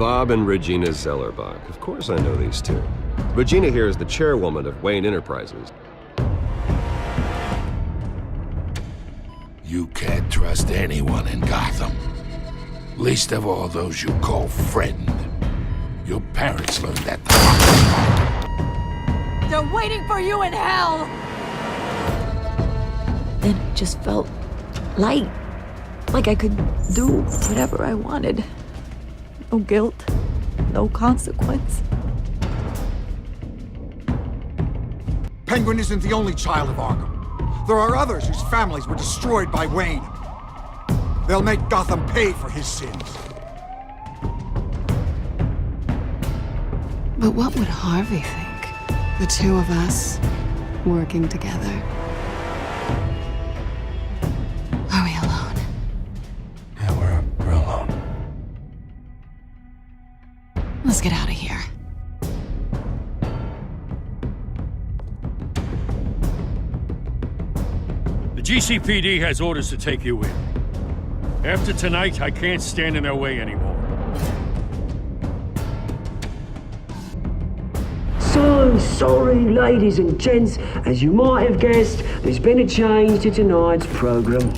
Bob and Regina Zellerbach. Of course I know these two. Regina here is the chairwoman of Wayne Enterprises. You can't trust anyone in Gotham. Least of all those you call friend. Your parents learned that the hard way. They're waiting for you in hell! Then it just felt light. Like I could do whatever I wanted. No guilt, no consequence. Penguin isn't the only child of Arkham. There are others whose families were destroyed by Wayne. They'll make Gotham pay for his sins. But what would Harvey think? The two of us working together. Are we alone? Yeah, we're alone. Let's get out of here. The GCPD has orders to take you in. After tonight, I can't stand in their way anymore. So sorry, ladies and gents. As you might have guessed, there's been a change to tonight's program.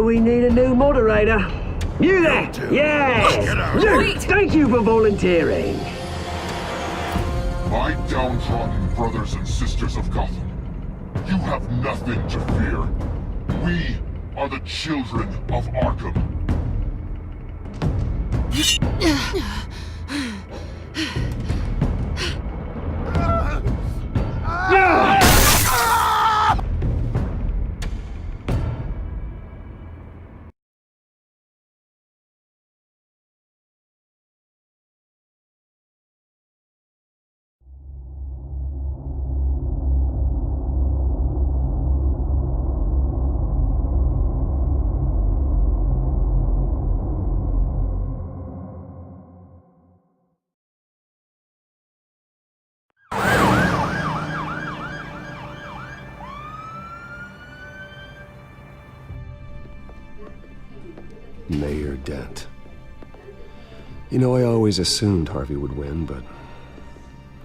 We need a new moderator. You there? Yeah! Luke, thank you for volunteering. My downtrodden brothers and sisters of Gotham, you have nothing to fear. We are the children of Arkham. Mayor Dent. You know, I always assumed Harvey would win, but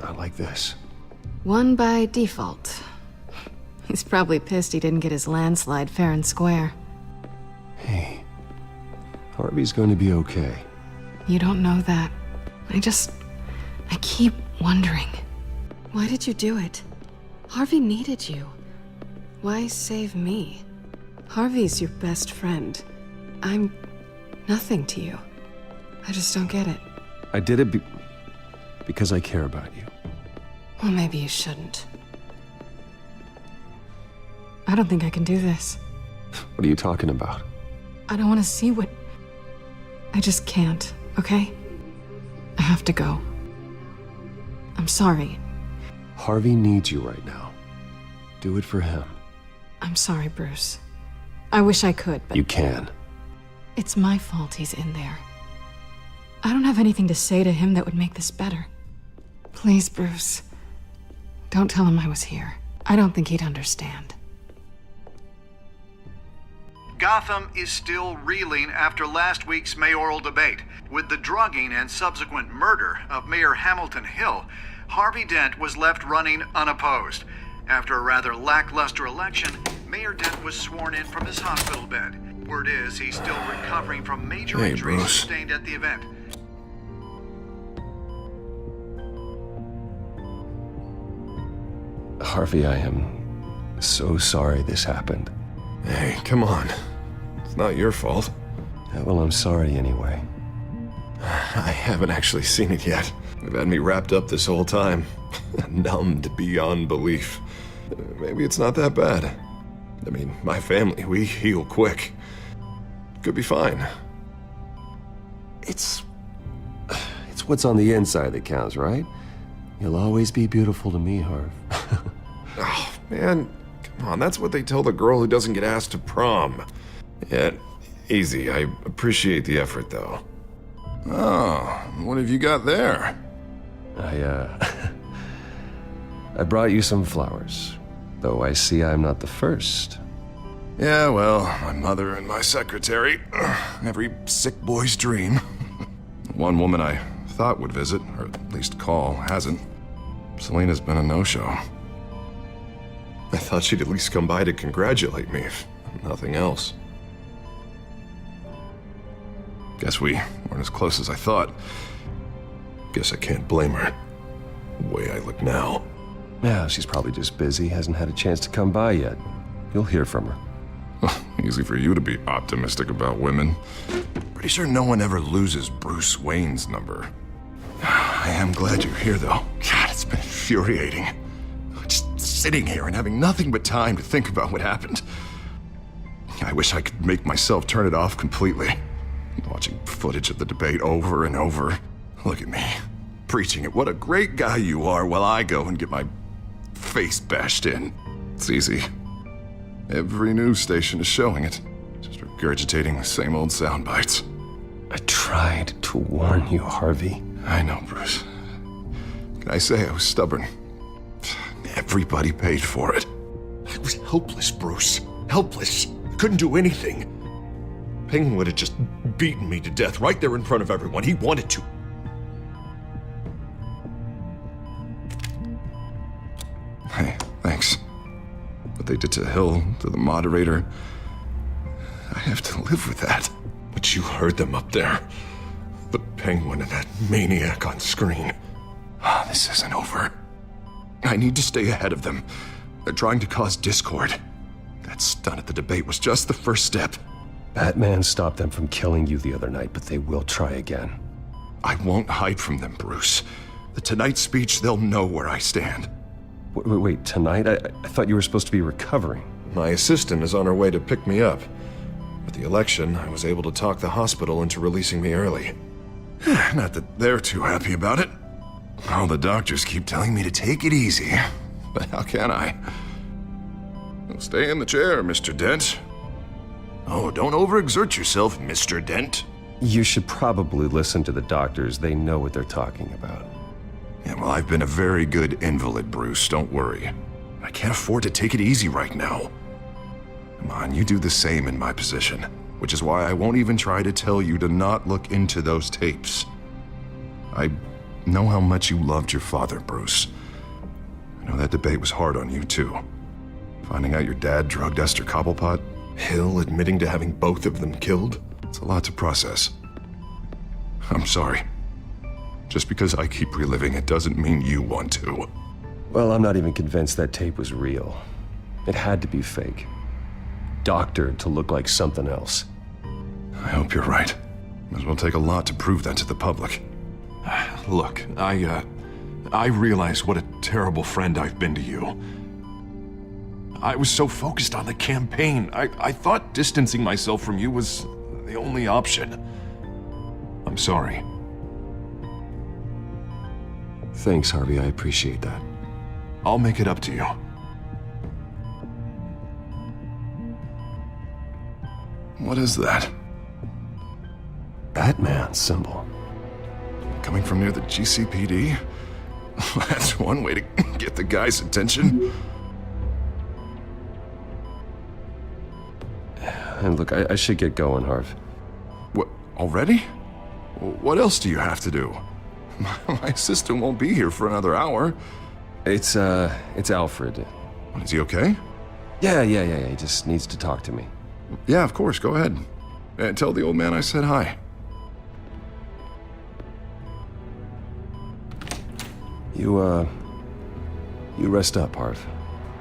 not like this. Won by default. He's probably pissed he didn't get his landslide fair and square. Hey, Harvey's going to be okay. You don't know that. I keep wondering. Why did you do it? Harvey needed you. Why save me? Harvey's your best friend. I'm nothing to you. I just don't get it. I did it because I care about you. Well, maybe you shouldn't. I don't think I can do this. What are you talking about? I don't want to see what... I just can't, okay? I have to go. I'm sorry. Harvey needs you right now. Do it for him. I'm sorry, Bruce. I wish I could, but... You can. It's my fault he's in there. I don't have anything to say to him that would make this better. Please, Bruce. Don't tell him I was here. I don't think he'd understand. Gotham is still reeling after last week's mayoral debate. With the drugging and subsequent murder of Mayor Hamilton Hill, Harvey Dent was left running unopposed. After a rather lackluster election, Mayor Dent was sworn in from his hospital bed. Word is he's still recovering from major injuries sustained at the event. Harvey, I am so sorry this happened. Hey, come on. It's not your fault. Yeah, well, I'm sorry anyway. I haven't actually seen it yet. They've had me wrapped up this whole time. Numbed beyond belief. Maybe it's not that bad. I mean, my family, we heal quick. Could be fine. It's what's on the inside that counts, right? You'll always be beautiful to me, Harv. Oh, man, come on, that's what they tell the girl who doesn't get asked to prom. Yeah, easy, I appreciate the effort, though. Oh, what have you got there? I brought you some flowers, though I see I'm not the first. Yeah, well, my mother and my secretary. Every sick boy's dream. One woman I thought would visit, or at least call, hasn't. Selena's been a no-show. I thought she'd at least come by to congratulate me, if nothing else. Guess we weren't as close as I thought. Guess I can't blame her. The way I look now. Yeah, she's probably just busy, hasn't had a chance to come by yet. You'll hear from her. Easy for you to be optimistic about women. Pretty sure no one ever loses Bruce Wayne's number. I am glad you're here, though. God, it's been infuriating. Just sitting here and having nothing but time to think about what happened. I wish I could make myself turn it off completely. Watching footage of the debate over and over. Look at me, preaching at what a great guy you are while I go and get my face bashed in. It's easy. Every news station is showing it. Just regurgitating the same old sound bites. I tried to warn you, Harvey. I know, Bruce. Can I say I was stubborn? Everybody paid for it. I was helpless, Bruce. Helpless. Couldn't do anything. Penguin would have just beaten me to death right there in front of everyone. He wanted to. Hey, thanks. What they did to Hill, to the moderator, I have to live with that. But you heard them up there. The Penguin and that maniac on screen. This isn't over. I need to stay ahead of them. They're trying to cause discord. That stunt at the debate was just the first step. Batman stopped them from killing you the other night, but they will try again. I won't hide from them, Bruce. The Tonight speech, they'll know where I stand. Wait, tonight? I thought you were supposed to be recovering. My assistant is on her way to pick me up. With the election, I was able to talk the hospital into releasing me early. Not that they're too happy about it. All the doctors keep telling me to take it easy. But how can I? Well, stay in the chair, Mr. Dent. Oh, don't overexert yourself, Mr. Dent. You should probably listen to the doctors. They know what they're talking about. Yeah, well, I've been a very good invalid, Bruce. Don't worry. I can't afford to take it easy right now. Come on, you do the same in my position. Which is why I won't even try to tell you to not look into those tapes. I know how much you loved your father, Bruce. I know that debate was hard on you, too. Finding out your dad drugged Esther Cobblepot, Hill admitting to having both of them killed, it's a lot to process. I'm sorry. Just because I keep reliving it doesn't mean you want to. Well, I'm not even convinced that tape was real. It had to be fake. Doctored to look like something else. I hope you're right. Might as well take a lot to prove that to the public. Look, I realize what a terrible friend I've been to you. I was so focused on the campaign. I thought distancing myself from you was the only option. I'm sorry. Thanks, Harvey. I appreciate that. I'll make it up to you. What is that? Batman symbol. Coming from near the GCPD? That's one way to get the guy's attention. And look, I should get going, Harv. What, already? What else do you have to do? My assistant won't be here for another hour. It's Alfred. What, is he okay? Yeah, he just needs to talk to me. Yeah, of course, go ahead. And tell the old man I said hi. You rest up, Harv.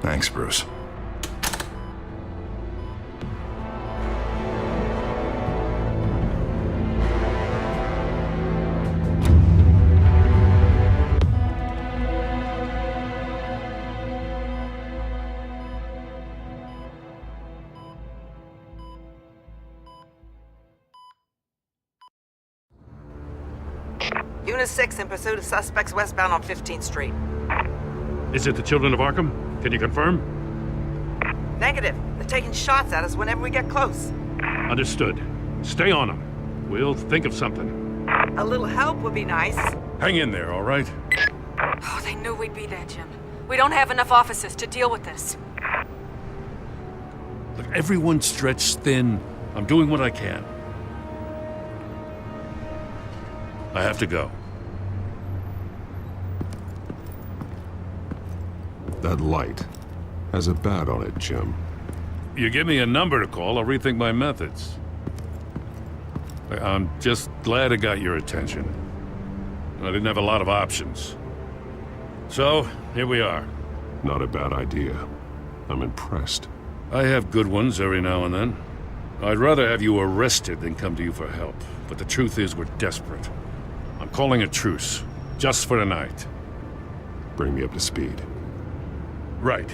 Thanks, Bruce. Unit 6 in pursuit of suspects westbound on 15th Street. Is it the Children of Arkham? Can you confirm? Negative. They're taking shots at us whenever we get close. Understood. Stay on them. We'll think of something. A little help would be nice. Hang in there, all right? Oh, they knew we'd be there, Jim. We don't have enough officers to deal with this. Look, everyone's stretched thin. I'm doing what I can. I have to go. That light has a bat on it, Jim. You give me a number to call, I'll rethink my methods. I'm just glad it got your attention. I didn't have a lot of options. So, here we are. Not a bad idea. I'm impressed. I have good ones every now and then. I'd rather have you arrested than come to you for help. But the truth is, we're desperate. I'm calling a truce, just for tonight. Bring me up to speed. Right.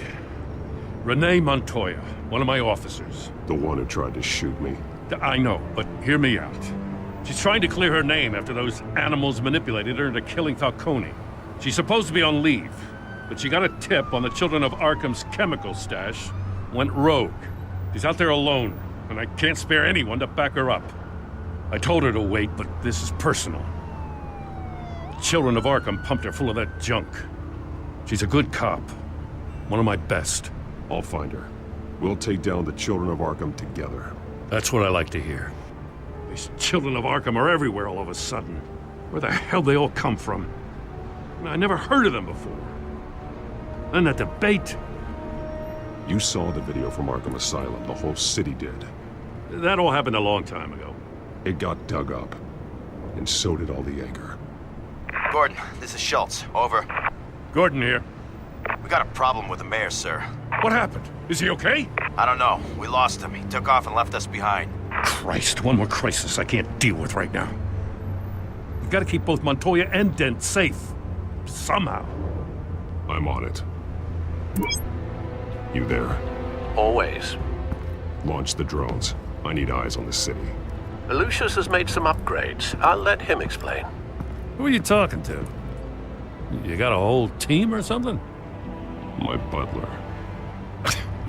Renee Montoya, one of my officers. The one who tried to shoot me. I know, but hear me out. She's trying to clear her name after those animals manipulated her into killing Falcone. She's supposed to be on leave, but she got a tip on the Children of Arkham's chemical stash, went rogue. She's out there alone, and I can't spare anyone to back her up. I told her to wait, but this is personal. The Children of Arkham pumped her full of that junk. She's a good cop. One of my best. I'll find her. We'll take down the Children of Arkham together. That's what I like to hear. These Children of Arkham are everywhere all of a sudden. Where the hell they all come from? I never heard of them before. And that debate. You saw the video from Arkham Asylum. The whole city did. That all happened a long time ago. It got dug up. And so did all the anger. Gordon, this is Schultz. Over. Gordon here. We got a problem with the mayor, sir. What happened? Is he okay? I don't know. We lost him. He took off and left us behind. Christ, one more crisis I can't deal with right now. We've got to keep both Montoya and Dent safe. Somehow. I'm on it. You there? Always. Launch the drones. I need eyes on the city. Lucius has made some upgrades. I'll let him explain. Who are you talking to? You got a whole team or something? My butler.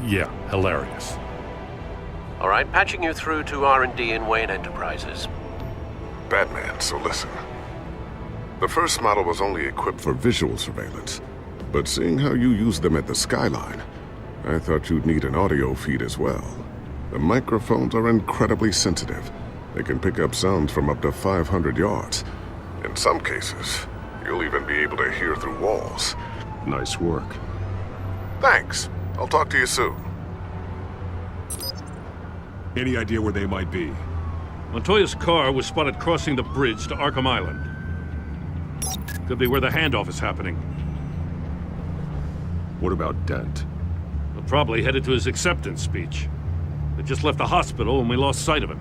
Yeah, hilarious. All right, patching you through to R&D in Wayne Enterprises. Batman, so listen. The first model was only equipped for visual surveillance, but seeing how you use them at the Skyline, I thought you'd need an audio feed as well. The microphones are incredibly sensitive. They can pick up sounds from up to 500 yards. In some cases, you'll even be able to hear through walls. Nice work. Thanks. I'll talk to you soon. Any idea where they might be? Montoya's car was spotted crossing the bridge to Arkham Island. Could be where the handoff is happening. What about Dent? We're probably headed to his acceptance speech. They just left the hospital and we lost sight of him.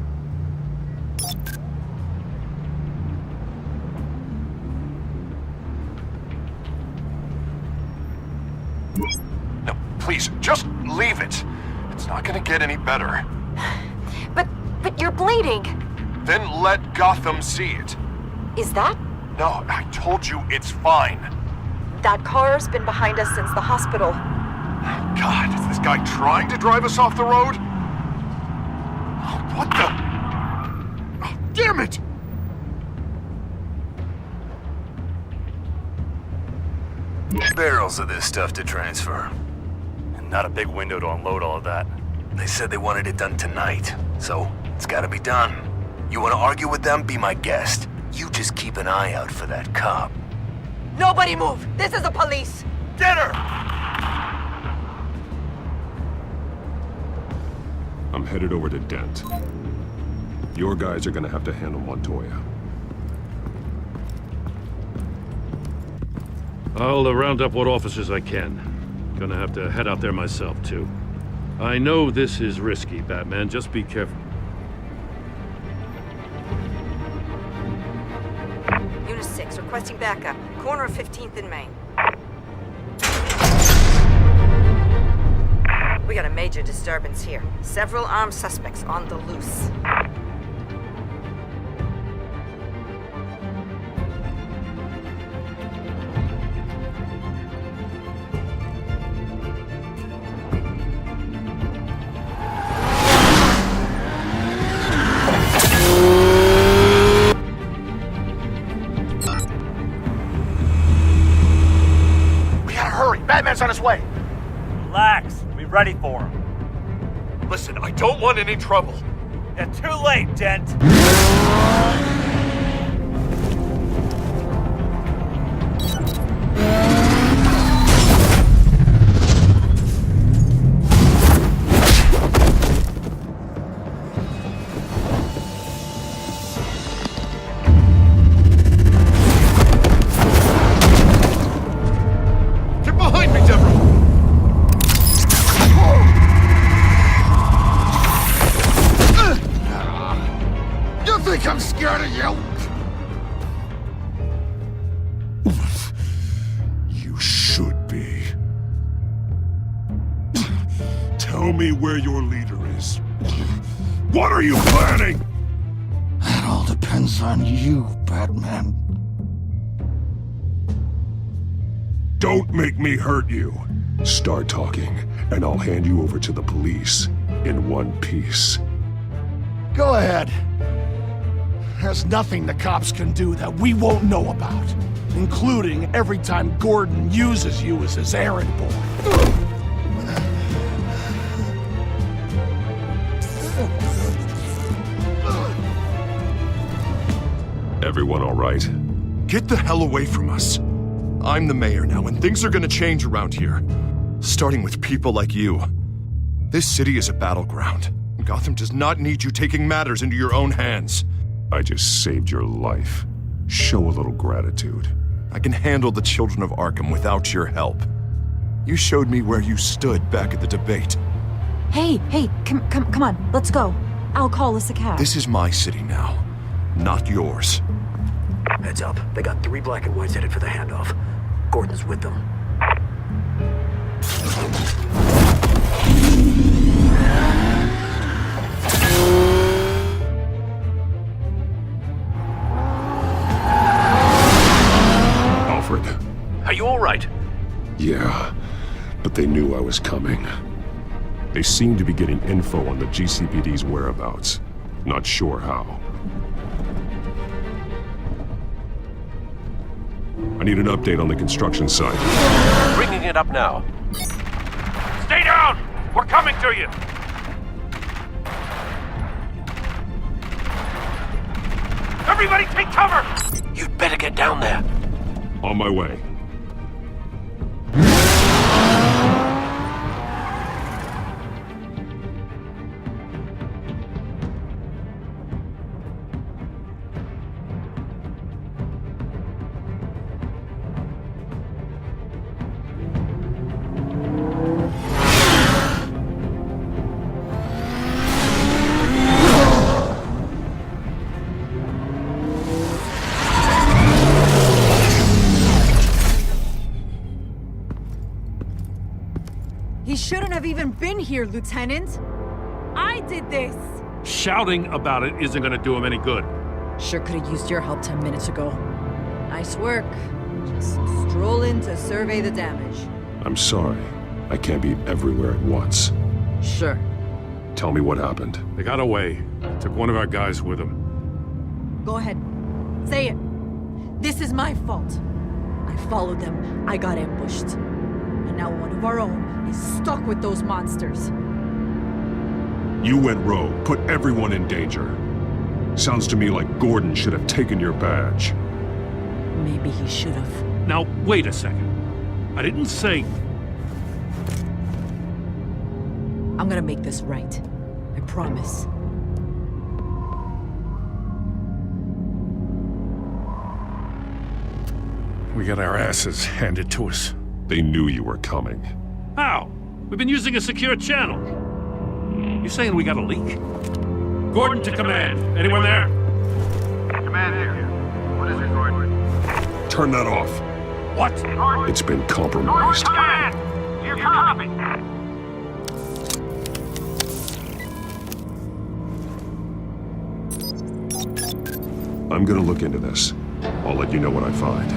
No, please, just leave it. It's not gonna get any better. But you're bleeding. Then let Gotham see it. Is that? No, I told you it's fine. That car's been behind us since the hospital. God, is this guy trying to drive us off the road? What the? Oh, damn it! Barrels of this stuff to transfer. And not a big window to unload all of that. They said they wanted it done tonight, so it's gotta be done. You wanna argue with them? Be my guest. You just keep an eye out for that cop. Nobody move! This is the police! Get her! I'm headed over to Dent. Your guys are gonna have to handle Montoya. I'll round up what officers I can. Gonna have to head out there myself, too. I know this is risky, Batman. Just be careful. Unit 6, requesting backup. Corner of 15th and Main. We got a major disturbance here. Several armed suspects on the loose. Batman's on his way. Relax. We're ready for him. Listen, I don't want any trouble. Yeah, too late, Dent. Get behind me, Deborah! You think I'm scared of you? You should be. Tell me where your leader is. What are you planning? That all depends on you, Batman. Don't make me hurt you. Start talking, and I'll hand you over to the police in one piece. Go ahead. There's nothing the cops can do that we won't know about, including every time Gordon uses you as his errand boy. Everyone all right? Get the hell away from us. I'm the mayor now, and things are gonna change around here. Starting with people like you. This city is a battleground. Gotham does not need you taking matters into your own hands. I just saved your life. Show a little gratitude. I can handle the children of Arkham without your help. You showed me where you stood back at the debate. Hey, come on, let's go. I'll call us a cab. This is my city now, not yours. Heads up, they got 3 black and whites headed for the handoff. Gordon's with them. Alfred. Are you all right? Yeah, but they knew I was coming. They seem to be getting info on the GCPD's whereabouts. Not sure how. I need an update on the construction site. Bringing it up now. Stay down! We're coming to you! Everybody take cover! You'd better get down there. On my way. He shouldn't have even been here, Lieutenant. I did this. Shouting about it isn't gonna do him any good. Sure could have used your help 10 minutes ago. Nice work. Just stroll in to survey the damage. I'm sorry. I can't be everywhere at once. Sure. Tell me what happened. They got away. Took one of our guys with them. Go ahead. Say it. This is my fault. I followed them. I got ambushed. And now one of our own is stuck with those monsters. You went rogue, put everyone in danger. Sounds to me like Gordon should have taken your badge. Maybe he should have. Now, wait a second. I didn't say... I'm gonna make this right. I promise. We got our asses handed to us. They knew you were coming. How? We've been using a secure channel. You saying we got a leak? Gordon to command. Anyone there? Command here. What is it, Gordon? Turn that off. What? It's been compromised. Command! You copy! I'm gonna look into this. I'll let you know what I find.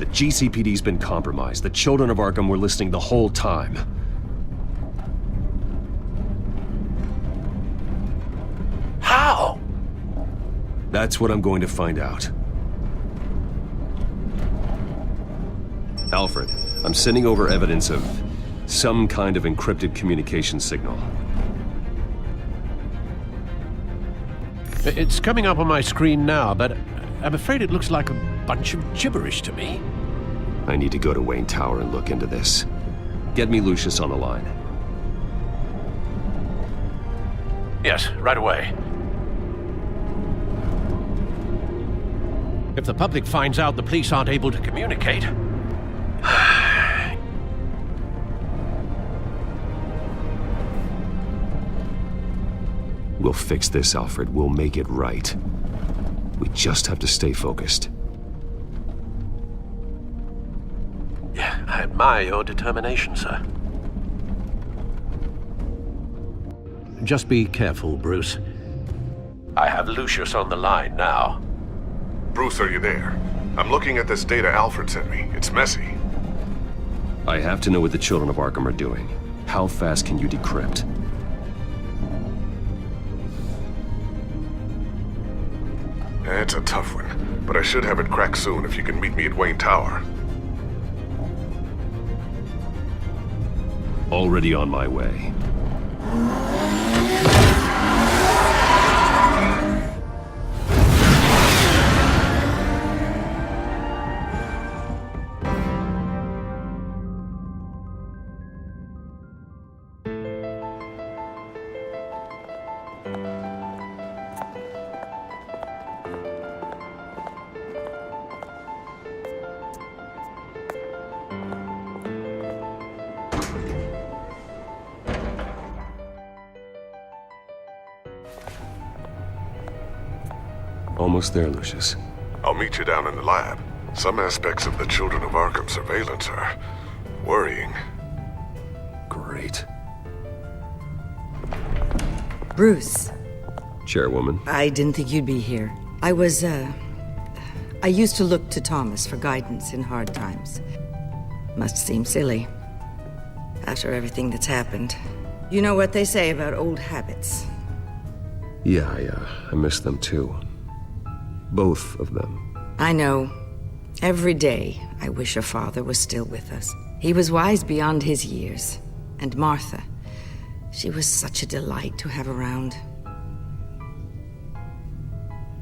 The GCPD's been compromised. The children of Arkham were listening the whole time. How? That's what I'm going to find out. Alfred, I'm sending over evidence of some kind of encrypted communication signal. It's coming up on my screen now, but I'm afraid it looks like a bunch of gibberish to me. I need to go to Wayne Tower and look into this. Get me Lucius on the line. Yes, right away. If the public finds out the police aren't able to communicate... We'll fix this, Alfred. We'll make it right. We just have to stay focused. Yeah, I admire your determination, sir. Just be careful, Bruce. I have Lucius on the line now. Bruce, are you there? I'm looking at this data Alfred sent me. It's messy. I have to know what the children of Arkham are doing. How fast can you decrypt? It's a tough one, but I should have it cracked soon if you can meet me at Wayne Tower. Already on my way. Almost there, Lucius. I'll meet you down in the lab. Some aspects of the Children of Arkham surveillance are worrying. Great. Bruce. Chairwoman. I didn't think you'd be here. I used to look to Thomas for guidance in hard times. Must seem silly. After everything that's happened. You know what they say about old habits. Yeah, I miss them too. Both of them. I know. Every day, I wish your father was still with us. He was wise beyond his years. And Martha, she was such a delight to have around.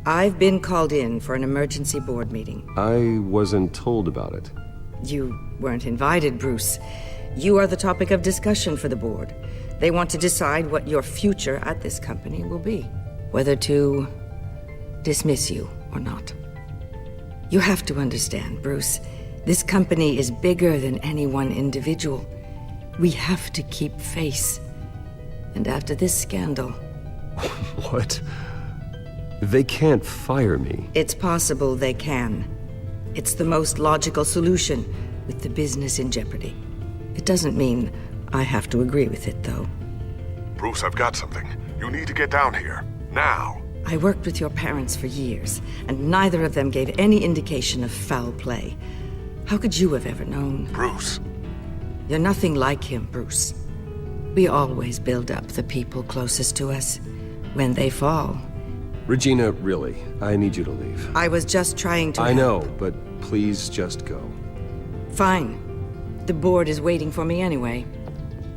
I've been called in for an emergency board meeting. I wasn't told about it. You weren't invited, Bruce. You are the topic of discussion for the board. They want to decide what your future at this company will be. Whether to dismiss you or not. You have to understand, Bruce. This company is bigger than any one individual. We have to keep face. And after this scandal... What? They can't fire me. It's possible they can. It's the most logical solution, with the business in jeopardy. It doesn't mean I have to agree with it, though. Bruce, I've got something. You need to get down here. Now. I worked with your parents for years, and neither of them gave any indication of foul play. How could you have ever known? Bruce. You're nothing like him, Bruce. We always build up the people closest to us. When they fall... Regina, really, I need you to leave. I was just trying to I help. know, but please just go. Fine. The board is waiting for me anyway.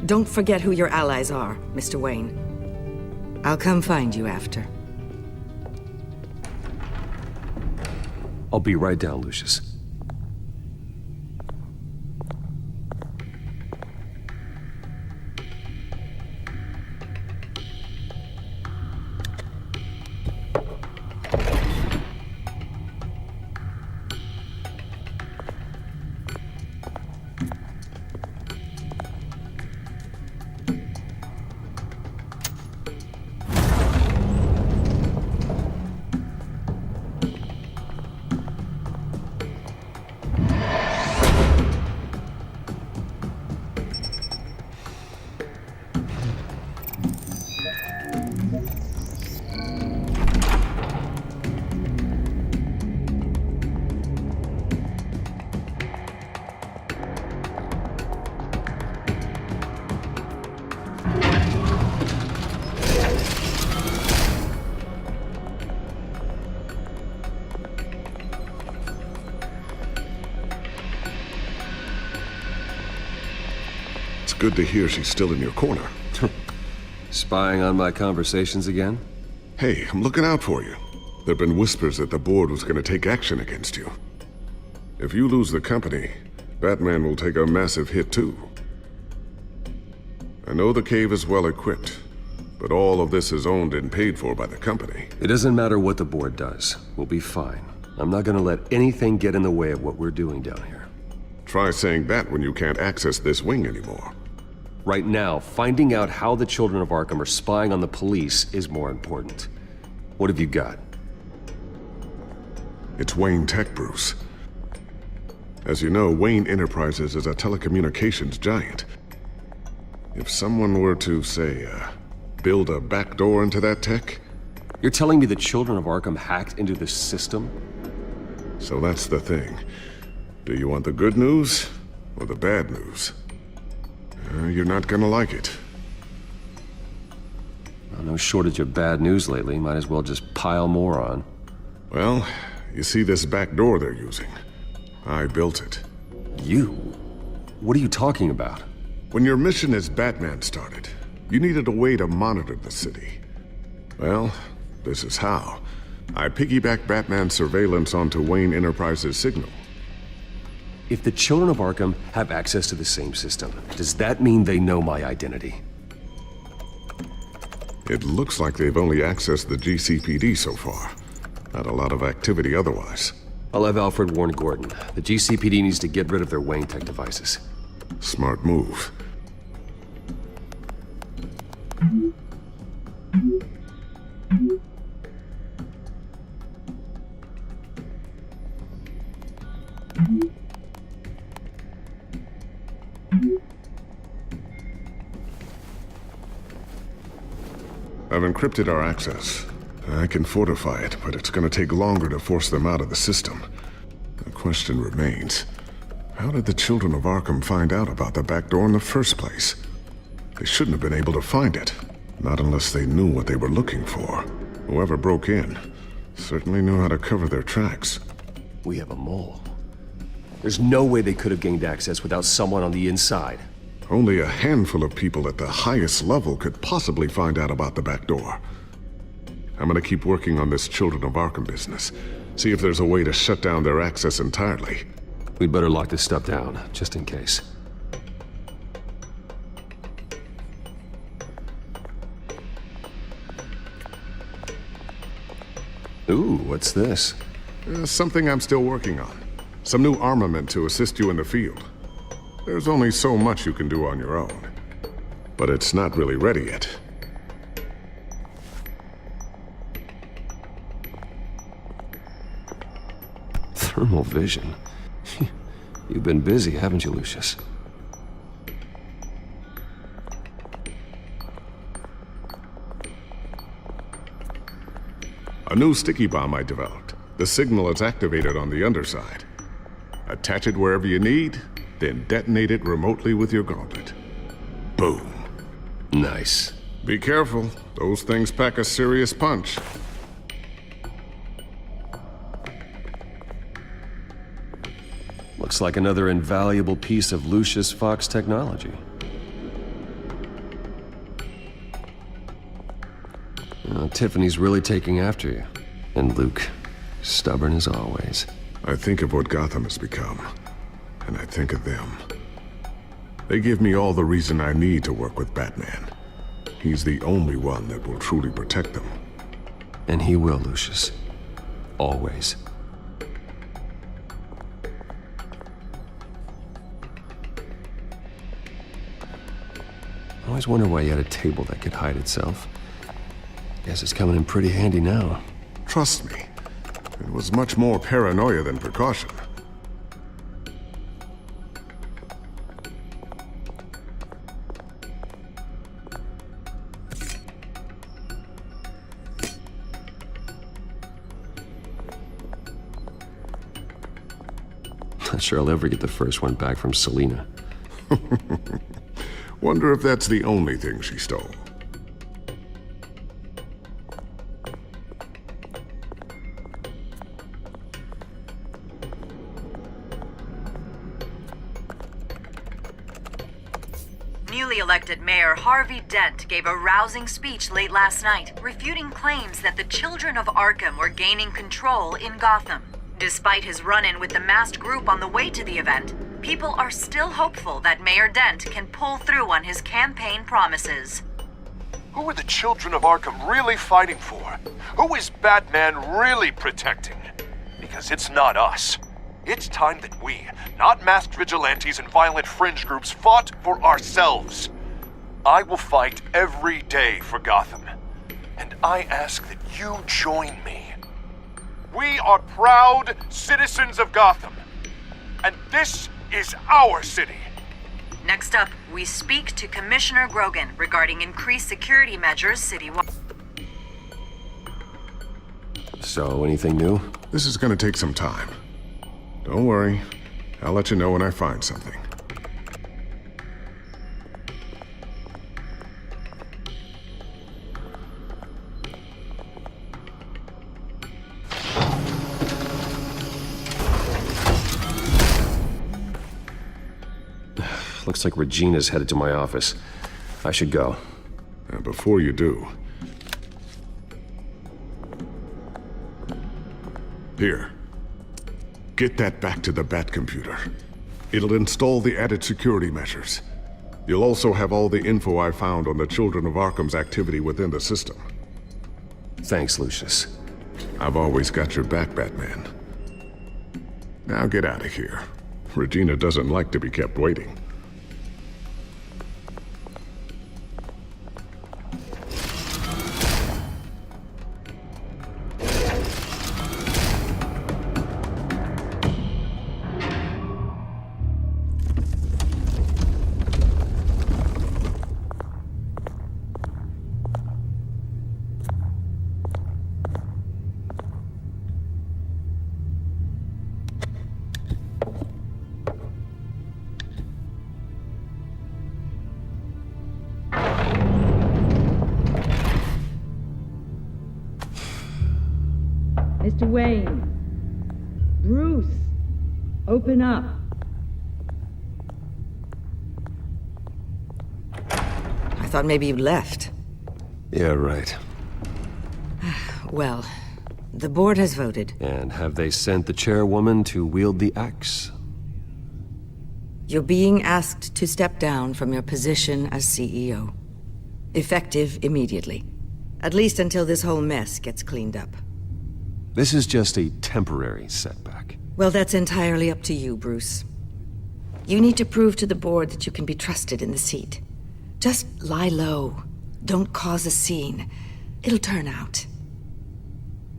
Don't forget who your allies are, Mr. Wayne. I'll come find you after. I'll be right down, Lucius. good to hear she's still in your corner. Spying on my conversations again? Hey, I'm looking out for you. There've been whispers that the board was going to take action against you. If you lose the company, Batman will take a massive hit too. I know the cave is well equipped, but all of this is owned and paid for by the company. It doesn't matter what the board does. We'll be fine. I'm not gonna let anything get in the way of what we're doing down here. Try saying that when you can't access this wing anymore. Right now, finding out how the Children of Arkham are spying on the police is more important. What have you got? It's Wayne Tech, Bruce. As you know, Wayne Enterprises is a telecommunications giant. If someone were to, say, build a backdoor into that tech... You're telling me the Children of Arkham hacked into this system? So that's the thing. Do you want the good news or the bad news? You're not gonna like it. Well, no shortage of bad news lately. Might as well just pile more on. Well, you see this back door they're using? I built it. You? What are you talking about? When your mission as Batman started, you needed a way to monitor the city. Well, this is how. I piggybacked Batman's surveillance onto Wayne Enterprises' signal. If the Children of Arkham have access to the same system, does that mean they know my identity? It looks like they've only accessed the GCPD so far. Not a lot of activity otherwise. I'll have Alfred warn Gordon. The GCPD needs to get rid of their Wayne Tech devices. Smart move. I've encrypted our access. I can fortify it, but it's gonna take longer to force them out of the system. The question remains, how did the Children of Arkham find out about the back door in the first place? They shouldn't have been able to find it. Not unless they knew what they were looking for. Whoever broke in certainly knew how to cover their tracks. We have a mole. There's no way they could have gained access without someone on the inside. Only a handful of people at the highest level could possibly find out about the back door. I'm gonna keep working on this Children of Arkham business. See if there's a way to shut down their access entirely. We'd better lock this stuff down, just in case. Ooh, what's this? Something I'm still working on. Some new armament to assist you in the field. There's only so much you can do on your own. But it's not really ready yet. Thermal vision. You've been busy, haven't you, Lucius? A new sticky bomb I developed. The signal is activated on the underside. Attach it wherever you need, then detonate it remotely with your gauntlet. Boom. Nice. Be careful. Those things pack a serious punch. Looks like another invaluable piece of Lucius Fox technology. Tiffany's really taking after you. And Luke, stubborn as always. I think of what Gotham has become, and I think of them. They give me all the reason I need to work with Batman. He's the only one that will truly protect them. And he will, Lucius. Always. I always wonder why you had a table that could hide itself. Guess it's coming in pretty handy now. Trust me, it was much more paranoia than precaution. Not sure I'll ever get the first one back from Selina. Wonder if that's the only thing she stole. Newly elected Mayor Harvey Dent gave a rousing speech late last night, refuting claims that the children of Arkham were gaining control in Gotham. Despite his run-in with the masked group on the way to the event, people are still hopeful that Mayor Dent can pull through on his campaign promises. Who are the children of Arkham really fighting for? Who is Batman really protecting? Because it's not us. It's time that we, not masked vigilantes and violent fringe groups, fought for ourselves. I will fight every day for Gotham. And I ask that you join me. We are proud citizens of Gotham. And this is our city. Next up, we speak to Commissioner Grogan regarding increased security measures citywide. So, anything new? This is gonna take some time. Don't worry. I'll let you know when I find something. Looks like Regina's headed to my office. I should go. And before you do... Here. Get that back to the Bat computer. It'll install the added security measures. You'll also have all the info I found on the Children of Arkham's activity within the system. Thanks, Lucius. I've always got your back, Batman. Now get out of here. Regina doesn't like to be kept waiting. Mr. Wayne. Bruce. Open up. I thought maybe you left. Yeah, right. Well, the board has voted. And have they sent the chairwoman to wield the axe? You're being asked to step down from your position as CEO. Effective immediately. At least until this whole mess gets cleaned up. This is just a temporary setback. Well, that's entirely up to you, Bruce. You need to prove to the board that you can be trusted in the seat. Just lie low. Don't cause a scene. It'll turn out.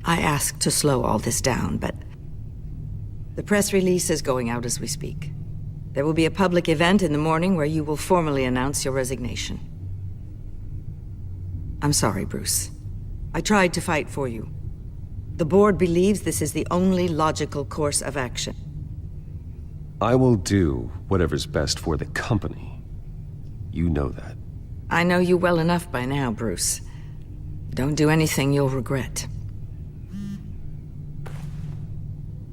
I asked to slow all this down, but... the press release is going out as we speak. There will be a public event in the morning where you will formally announce your resignation. I'm sorry, Bruce. I tried to fight for you. The board believes this is the only logical course of action. I will do whatever's best for the company. You know that. I know you well enough by now, Bruce. Don't do anything you'll regret.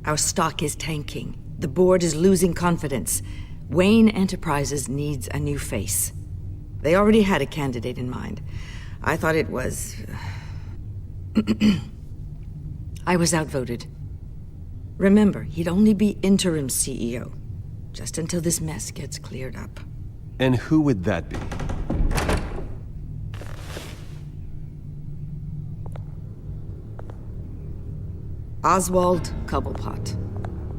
Our stock is tanking. The board is losing confidence. Wayne Enterprises needs a new face. They already had a candidate in mind. I thought it was... I was outvoted. Remember, he'd only be interim CEO, just until this mess gets cleared up. And who would that be? Oswald Cobblepot.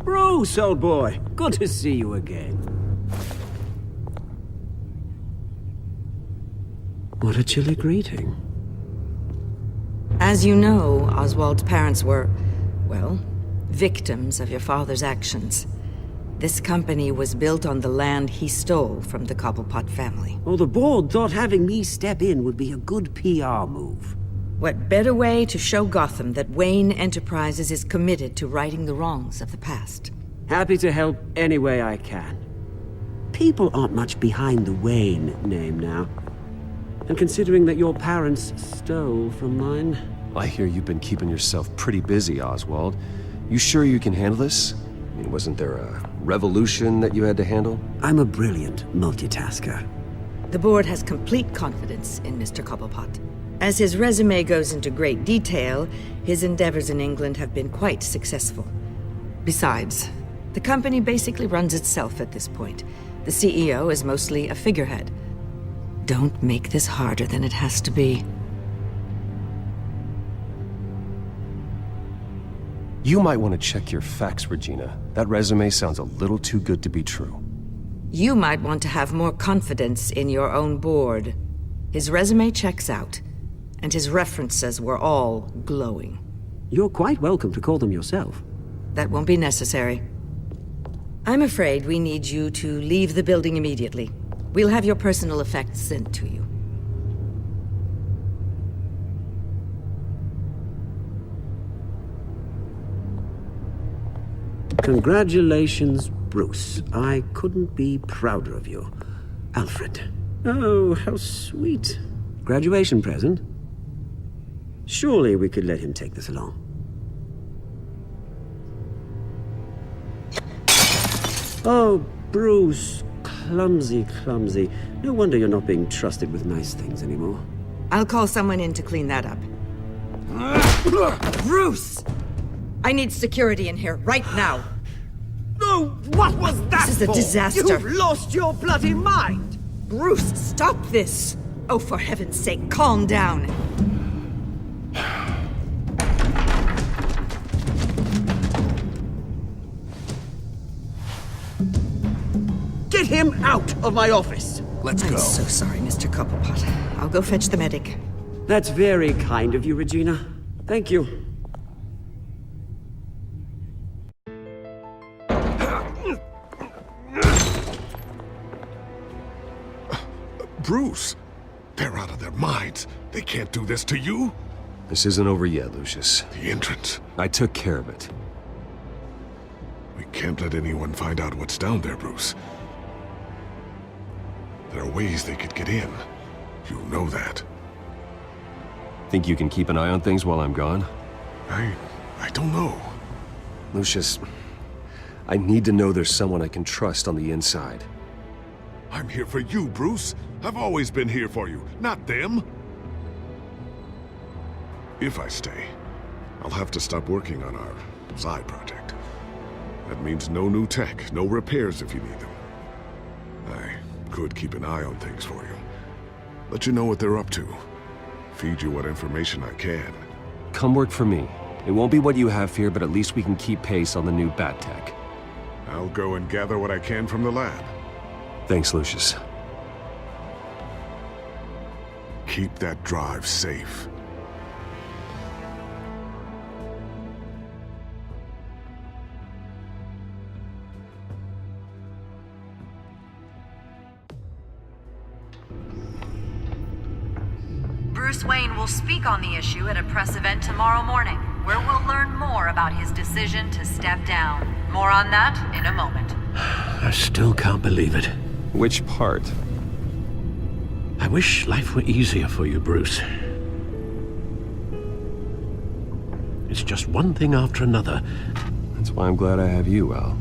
Bruce, old boy. Good to see you again. What a chilly greeting. As you know, Oswald's parents were, well, victims of your father's actions. This company was built on the land he stole from the Cobblepot family. Well, the board thought having me step in would be a good PR move. What better way to show Gotham that Wayne Enterprises is committed to righting the wrongs of the past? Happy to help any way I can. People aren't much behind the Wayne name now. And considering that your parents stole from mine... I hear you've been keeping yourself pretty busy, Oswald. You sure you can handle this? I mean, wasn't there a revolution that you had to handle? I'm a brilliant multitasker. The board has complete confidence in Mr. Cobblepot. As his resume goes into great detail, his endeavors in England have been quite successful. Besides, the company basically runs itself at this point. The CEO is mostly a figurehead. Don't make this harder than it has to be. You might want to check your facts, Regina. That resume sounds a little too good to be true. You might want to have more confidence in your own board. His resume checks out, and his references were all glowing. You're quite welcome to call them yourself. That won't be necessary. I'm afraid we need you to leave the building immediately. We'll have your personal effects sent to you. Congratulations, Bruce. I couldn't be prouder of you. Alfred. Oh, how sweet. Graduation present? Surely we could let him take this along. Oh, Bruce. Clumsy, clumsy. No wonder you're not being trusted with nice things anymore. I'll call someone in to clean that up. Bruce! I need security in here, right now. Oh, what was that This is a for? disaster. You've lost your bloody mind! Bruce, stop this! Oh, for heaven's sake, calm down. Get him out of my office! Let's I'm go. so sorry, Mr. Cobblepot. I'll go fetch the medic. That's very kind of you, Regina. Thank you. Bruce, they're out of their minds. They can't do this to you. This isn't over yet, Lucius. The entrance. I took care of it. We can't let anyone find out what's down there, Bruce. There are ways they could get in. You know that. Think you can keep an eye on things while I'm gone? I don't know. Lucius, I need to know there's someone I can trust on the inside. I'm here for you, Bruce. I've always been here for you, not them. If I stay, I'll have to stop working on our side project. That means no new tech, no repairs if you need them. I could keep an eye on things for you. Let you know what they're up to. Feed you what information I can. Come work for me. It won't be what you have here, but at least we can keep pace on the new bat tech. I'll go and gather what I can from the lab. Thanks, Lucius. Keep that drive safe. Bruce Wayne will speak on the issue at a press event tomorrow morning, where we'll learn more about his decision to step down. More on that in a moment. I still can't believe it. Which part? I wish life were easier for you, Bruce. It's just one thing after another. That's why I'm glad I have you, Al.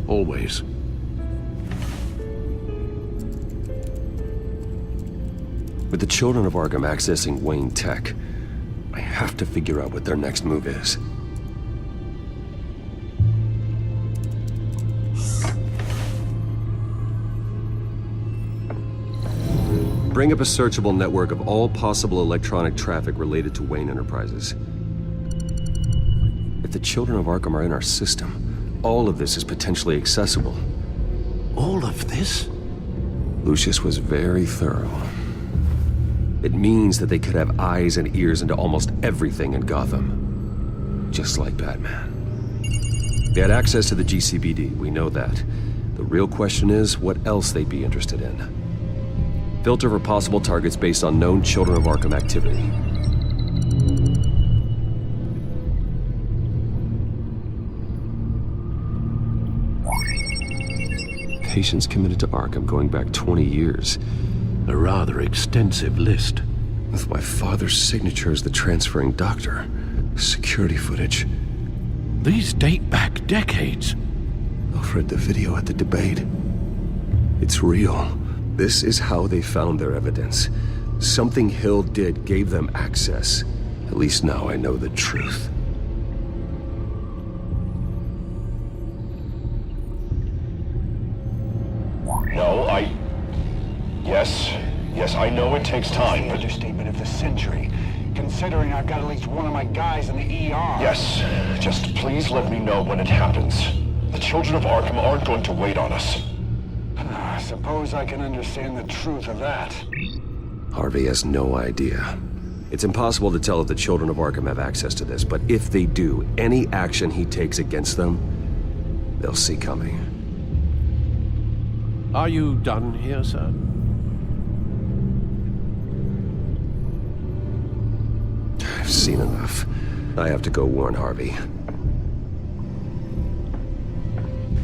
Always. With the children of Arkham accessing Wayne Tech, I have to figure out what their next move is. Bring up a searchable network of all possible electronic traffic related to Wayne Enterprises. If the children of Arkham are in our system, all of this is potentially accessible. All of this? Lucius was very thorough. It means that they could have eyes and ears into almost everything in Gotham. Just like Batman. They had access to the GCPD, we know that. The real question is what else they'd be interested in. Filter for possible targets based on known Children of Arkham activity. Patients committed to Arkham going back 20 years. A rather extensive list. With my father's signature as the transferring doctor. Security footage. These date back decades. Alfred, the video at the debate. It's real. This is how they found their evidence. Something Hill did gave them access. At least now I know the truth. No, Yes, I know it takes time, but... Understatement of the century, considering I've got at least one of my guys in the ER. Yes, just please let me know when it happens. The children of Arkham aren't going to wait on us. I suppose I can understand the truth of that. Harvey has no idea. It's impossible to tell if the children of Arkham have access to this, but if they do, any action he takes against them, they'll see coming. Are you done here, sir? I've seen enough. I have to go warn Harvey.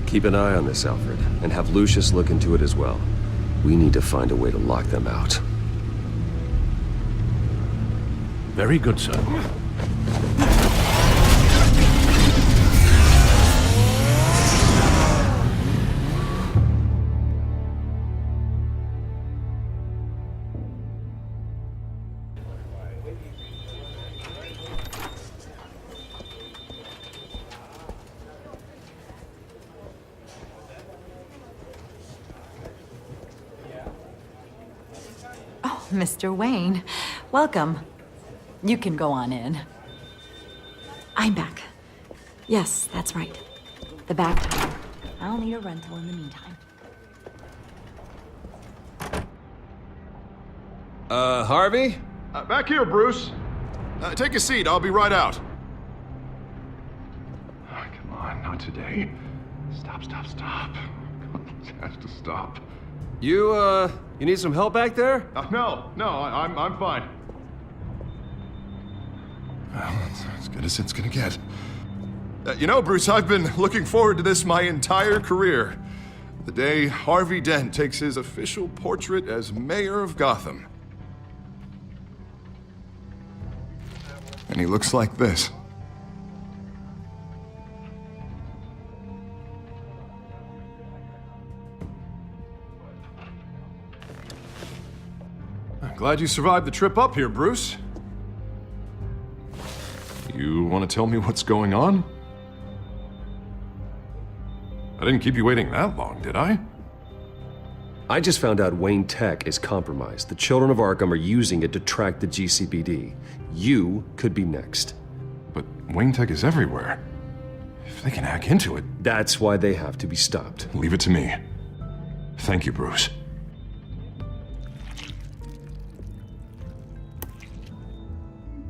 Keep an eye on this, Alfred, and have Lucius look into it as well. We need to find a way to lock them out. Very good, sir. Mr. Wayne, welcome. You can go on in. I'm back. Yes, that's right. The back time. I'll need a rental in the meantime. Harvey? Back here, Bruce. Take a seat, I'll be right out. Oh, come on, not today. Stop. It has to stop. You need some help back there? No, I'm fine. Well, that's as good as it's gonna get. You know, Bruce, I've been looking forward to this my entire career. The day Harvey Dent takes his official portrait as mayor of Gotham. And he looks like this. I'm glad you survived the trip up here, Bruce. You want to tell me what's going on? I didn't keep you waiting that long, did I? I just found out Wayne Tech is compromised. The children of Arkham are using it to track the GCPD. You could be next. But Wayne Tech is everywhere. If they can hack into it... That's why they have to be stopped. Leave it to me. Thank you, Bruce.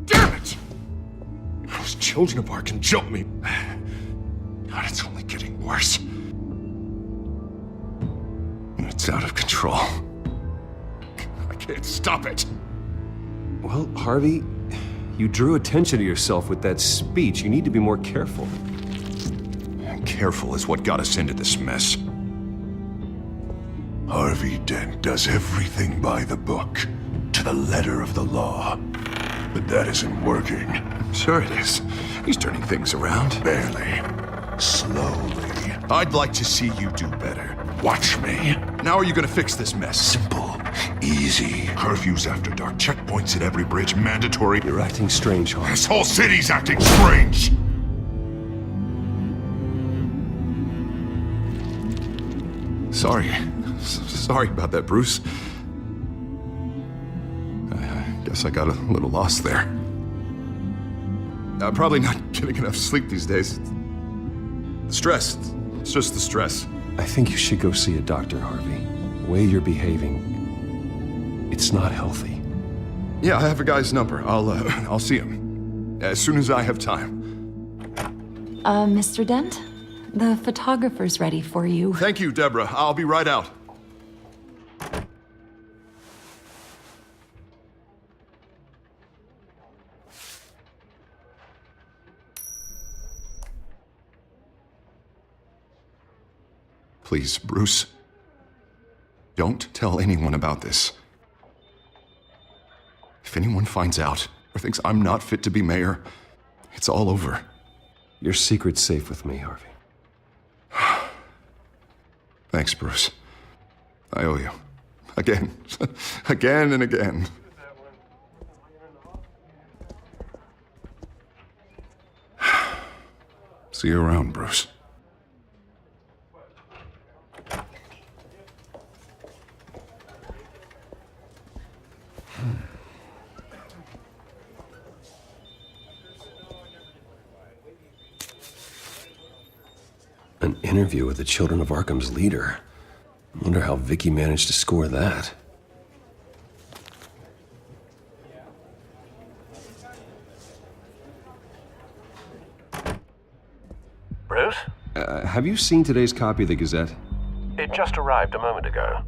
Damn it! Those children of Arkham jumped me. God, it's only getting worse. It's out of control. I can't stop it. Well, Harvey, you drew attention to yourself with that speech. You need to be more careful. Careful is what got us into this mess. Harvey Dent does everything by the book, to the letter of the law. But that isn't working. Sure it is. He's turning things around. Barely. Slowly. I'd like to see you do better. Watch me. Now are you gonna fix this mess? Simple. Easy. Curfews after dark. Checkpoints at every bridge. Mandatory. You're acting strange, Harvey. This whole city's acting strange! Sorry about that, Bruce. I guess I got a little lost there. I'm probably not getting enough sleep these days. The stress. It's just the stress. I think you should go see a doctor, Harvey. The way you're behaving, it's not healthy. Yeah, I have a guy's number. I'll see him as soon as I have time. Mr. Dent? The photographer's ready for you. Thank you, Deborah. I'll be right out. Please, Bruce. Don't tell anyone about this. If anyone finds out or thinks I'm not fit to be mayor, it's all over. Your secret's safe with me, Harvey. Thanks, Bruce. I owe you. Again. Again and again. See you around, Bruce. An interview with the Children of Arkham's leader. I wonder how Vicky managed to score that. Bruce? Have you seen today's copy of the Gazette? It just arrived a moment ago.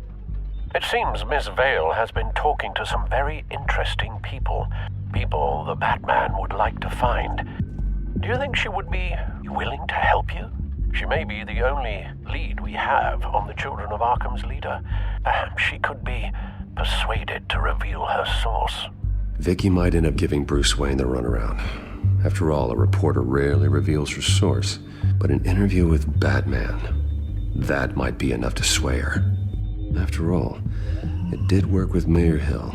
It seems Miss Vale has been talking to some very interesting people. People the Batman would like to find. Do you think she would be willing to help you? She may be the only lead we have on the Children of Arkham's leader. Perhaps she could be persuaded to reveal her source. Vicky might end up giving Bruce Wayne the runaround. After all, a reporter rarely reveals her source. But an interview with Batman, that might be enough to sway her. After all, it did work with Mayor Hill.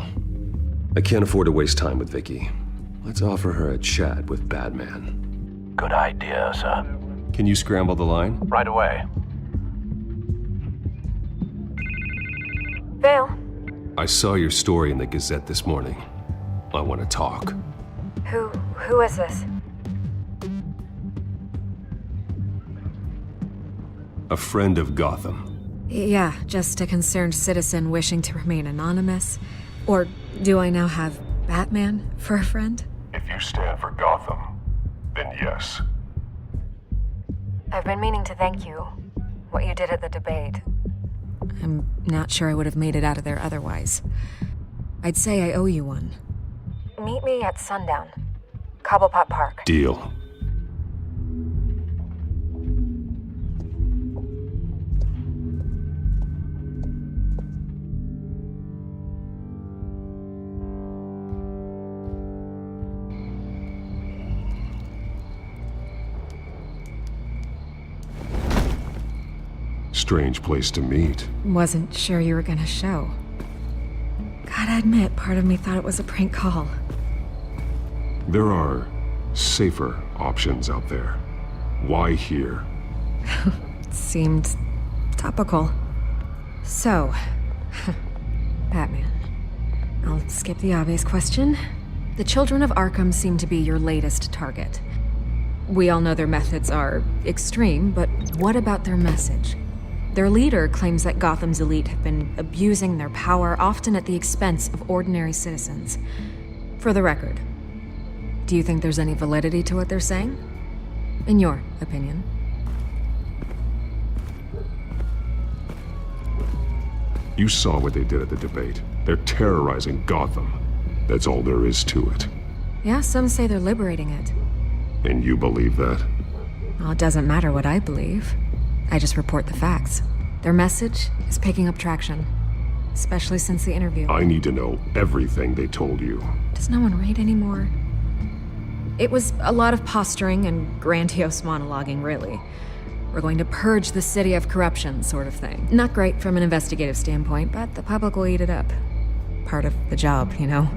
I can't afford to waste time with Vicky. Let's offer her a chat with Batman. Good idea, sir. Can you scramble the line? Right away. Vale. I saw your story in the Gazette this morning. I want to talk. Who is this? A friend of Gotham. Yeah, just a concerned citizen wishing to remain anonymous. Or do I now have Batman for a friend? If you stand for Gotham, then yes. I've been meaning to thank you. What you did at the debate. I'm not sure I would have made it out of there otherwise. I'd say I owe you one. Meet me at sundown. Cobblepot Park. Deal. Strange place to meet. Wasn't sure you were gonna show. Gotta admit, part of me thought it was a prank call. There are safer options out there. Why here? Seemed topical. So, Batman. I'll skip the obvious question. The Children of Arkham seem to be your latest target. We all know their methods are extreme, but what about their message? Their leader claims that Gotham's elite have been abusing their power, often at the expense of ordinary citizens. For the record, do you think there's any validity to what they're saying? In your opinion? You saw what they did at the debate. They're terrorizing Gotham. That's all there is to it. Yeah, some say they're liberating it. And you believe that? Well, it doesn't matter what I believe. I just report the facts. Their message is picking up traction, especially since the interview. I need to know everything they told you. Does no one read anymore? It was a lot of posturing and grandiose monologuing, really. We're going to purge the city of corruption, sort of thing. Not great from an investigative standpoint, but the public will eat it up. Part of the job, you know?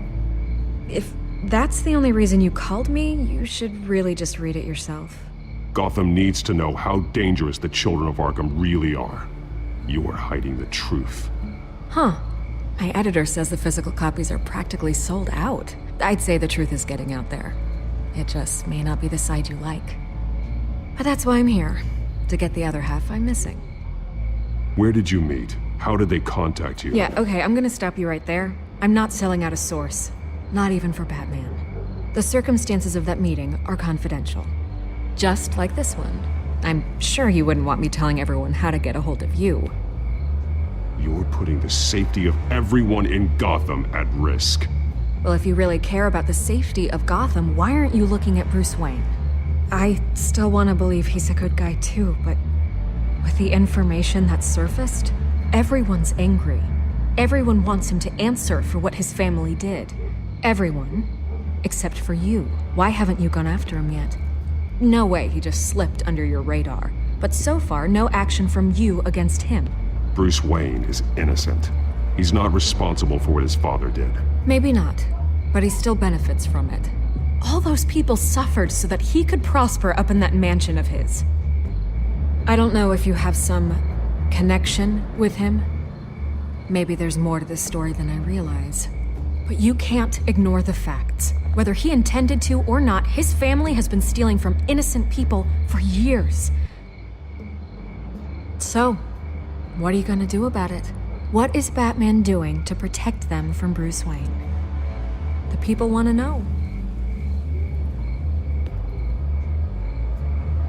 If that's the only reason you called me, you should really just read it yourself. Gotham needs to know how dangerous the Children of Arkham really are. You are hiding the truth. Huh. My editor says the physical copies are practically sold out. I'd say the truth is getting out there. It just may not be the side you like. But that's why I'm here. To get the other half I'm missing. Where did you meet? How did they contact you? Yeah, okay, I'm gonna stop you right there. I'm not selling out a source. Not even for Batman. The circumstances of that meeting are confidential. Just like this one. I'm sure you wouldn't want me telling everyone how to get a hold of you. You're putting the safety of everyone in Gotham at risk. Well, if you really care about the safety of Gotham, why aren't you looking at Bruce Wayne? I still want to believe he's a good guy too, but with the information that's surfaced, everyone's angry. Everyone wants him to answer for what his family did. Everyone, except for you. Why haven't you gone after him yet? No way he just slipped under your radar. But so far, no action from you against him. Bruce Wayne is innocent. He's not responsible for what his father did. Maybe not, but he still benefits from it. All those people suffered so that he could prosper up in that mansion of his. I don't know if you have some connection with him. Maybe there's more to this story than I realize. But you can't ignore the facts. Whether he intended to or not, his family has been stealing from innocent people for years. So, what are you gonna do about it? What is Batman doing to protect them from Bruce Wayne? The people want to know.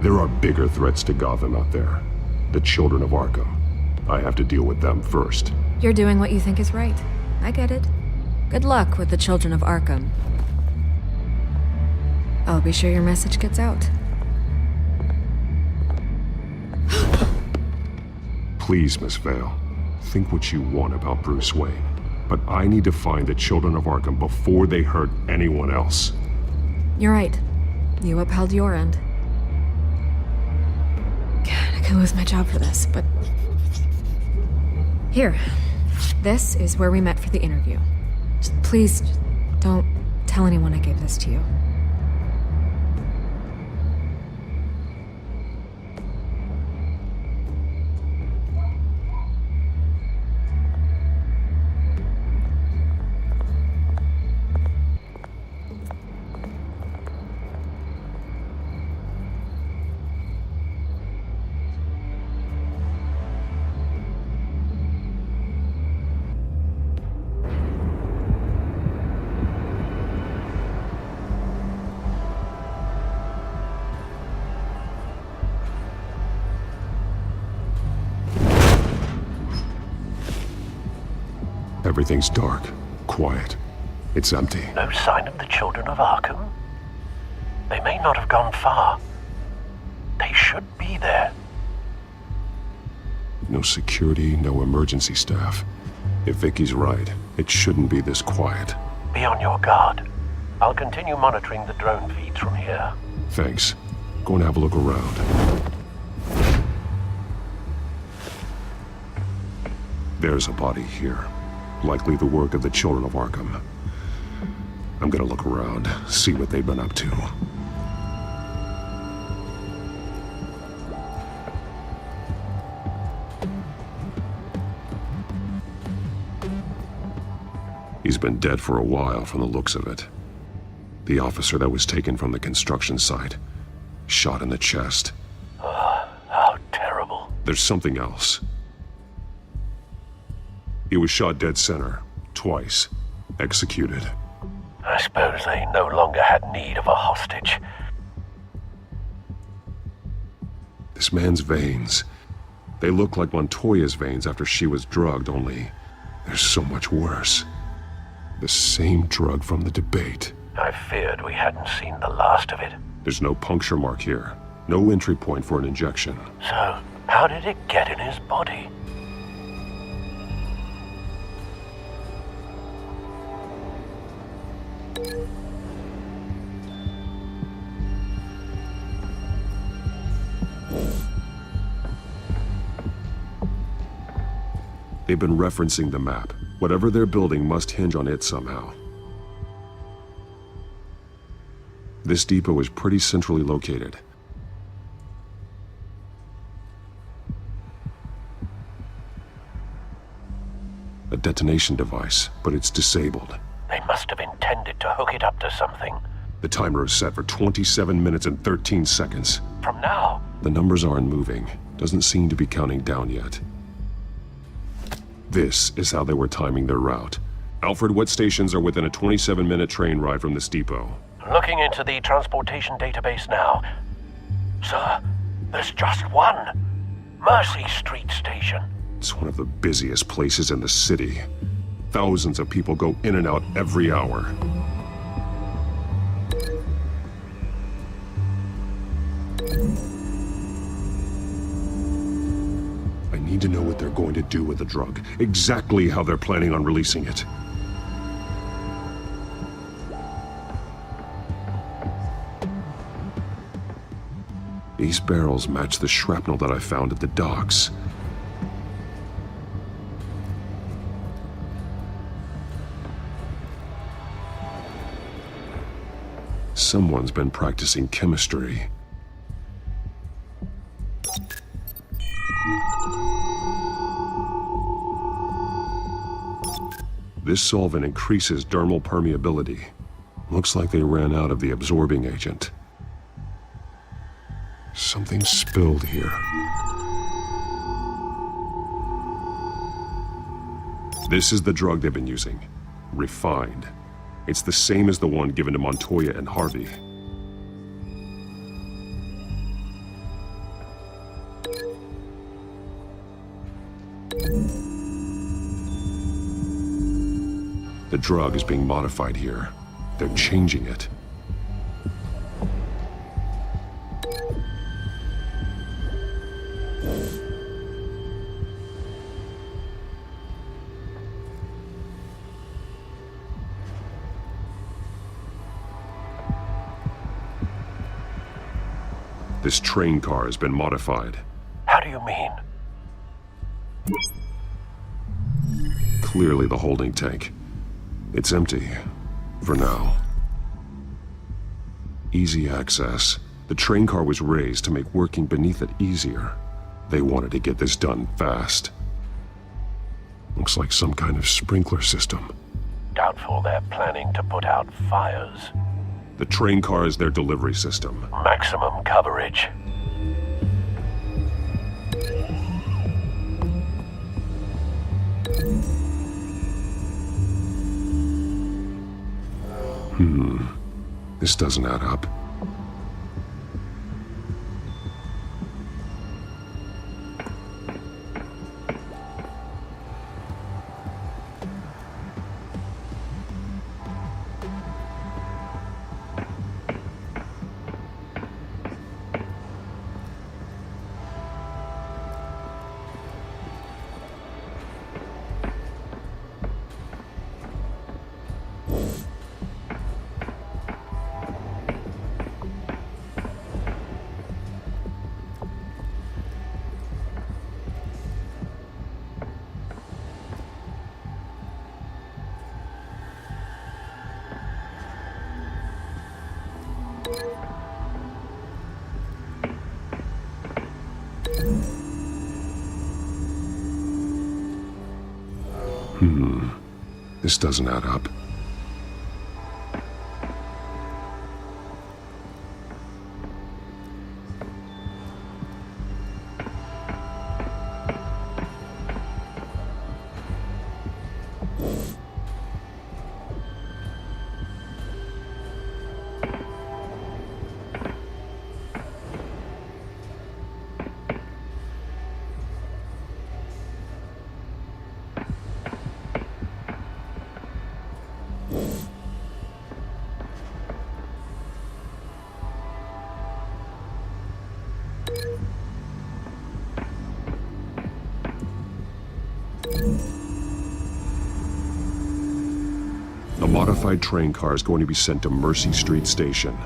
There are bigger threats to Gotham out there. The children of Arkham. I have to deal with them first. You're doing what you think is right. I get it. Good luck with the children of Arkham. I'll be sure your message gets out. Please, Miss Vale. Think what you want about Bruce Wayne. But I need to find the children of Arkham before they hurt anyone else. You're right. You upheld your end. God, I could lose my job for this, but... Here. This is where we met for the interview. Please, don't tell anyone I gave this to you. Everything's dark, quiet. It's empty. No sign of the children of Arkham? They may not have gone far. They should be there. No security, no emergency staff. If Vicky's right, it shouldn't be this quiet. Be on your guard. I'll continue monitoring the drone feeds from here. Thanks. Go and have a look around. There's a body here. Likely the work of the children of Arkham. I'm gonna look around, see what they've been up to. He's been dead for a while from the looks of it. The officer that was taken from the construction site. Shot in the chest. How terrible. There's something else. He was shot dead center, twice, executed. I suppose they no longer had need of a hostage. This man's veins, they look like Montoya's veins after she was drugged, only they're so much worse. The same drug from the debate. I feared we hadn't seen the last of it. There's no puncture mark here, no entry point for an injection. So, how did it get in his body? They've been referencing the map. Whatever they're building must hinge on it somehow. This depot is pretty centrally located. A detonation device, but it's disabled. They must have intended to hook it up to something. The timer is set for 27 minutes and 13 seconds. From now? The numbers aren't moving. Doesn't seem to be counting down yet. This is how they were timing their route. Alfred, what stations are within a 27-minute train ride from this depot? Looking into the transportation database now. Sir, there's just one. Mercy Street Station. It's one of the busiest places in the city. Thousands of people go in and out every hour. I need to know what they're going to do with the drug. Exactly how they're planning on releasing it. These barrels match the shrapnel that I found at the docks. Someone's been practicing chemistry. This solvent increases dermal permeability. Looks like they ran out of the absorbing agent. Something spilled here. This is the drug they've been using. Refined. It's the same as the one given to Montoya and Harvey. The drug is being modified here. They're changing it. This train car has been modified. How do you mean? Clearly the holding tank. It's empty. For now. Easy access. The train car was raised to make working beneath it easier. They wanted to get this done fast. Looks like some kind of sprinkler system. Doubtful they're planning to put out fires. The train car is their delivery system. Maximum coverage. This doesn't add up. This doesn't add up. A modified train car is going to be sent to Mercy Street Station.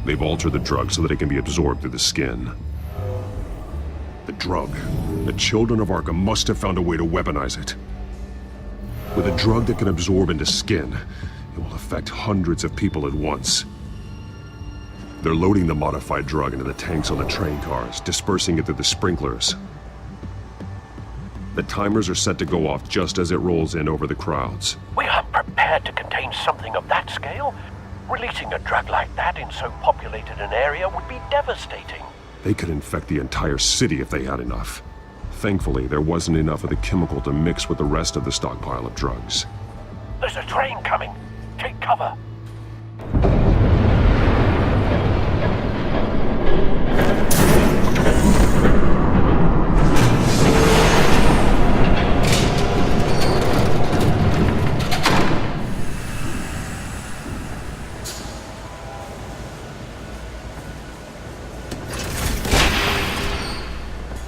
They've altered the drug so that it can be absorbed through the skin. The drug. The children of Arkham must have found a way to weaponize it. With a drug that can absorb into skin, it will affect hundreds of people at once. They're loading the modified drug into the tanks on the train cars, dispersing it through the sprinklers. The timers are set to go off just as it rolls in over the crowds. We aren't prepared to contain something of that scale. Releasing a drug like that in so populated an area would be devastating. They could infect the entire city if they had enough. Thankfully, there wasn't enough of the chemical to mix with the rest of the stockpile of drugs. There's a train coming. Take cover.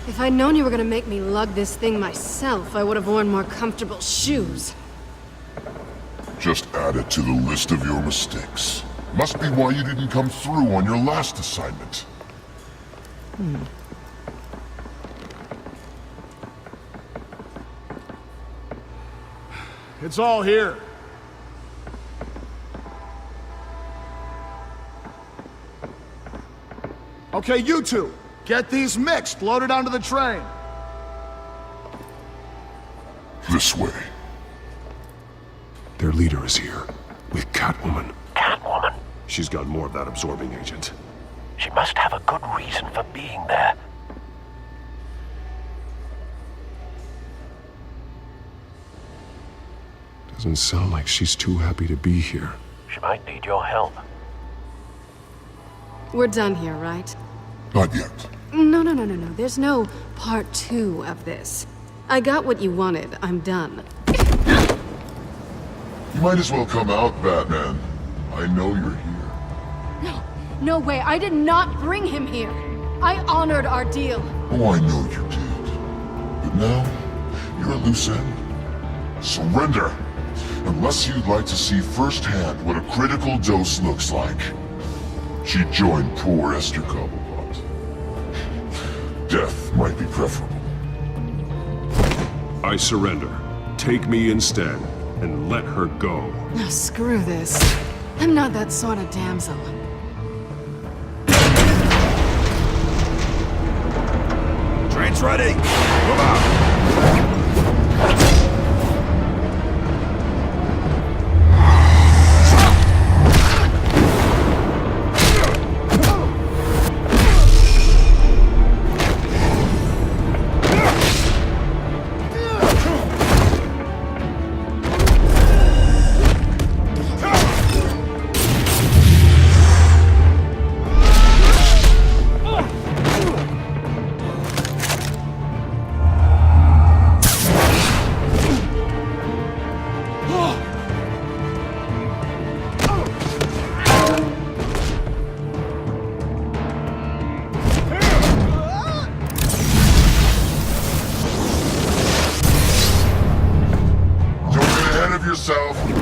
If I'd known you were gonna make me lug this thing myself, I would have worn more comfortable shoes. Just add it to the list of your mistakes. Must be why you didn't come through on your last assignment. It's all here. Okay, you two, get these mixed, loaded onto the train. This way. Their leader is here, with Catwoman. Catwoman? She's got more of that absorbing agent. She must have a good reason for being there. Doesn't sound like she's too happy to be here. She might need your help. We're done here, right? Not yet. No. There's no part 2 of this. I got what you wanted. I'm done. You might as well come out, Batman. I know you're here. No way. I did not bring him here. I honored our deal. Oh, I know you did. But now, you're a loose end. Surrender! Unless you'd like to see firsthand what a critical dose looks like. She joined poor Esther Cobblepot. Death might be preferable. I surrender. Take me instead, and let her go. No, screw this. I'm not that sort of damsel. Train's ready! Move out!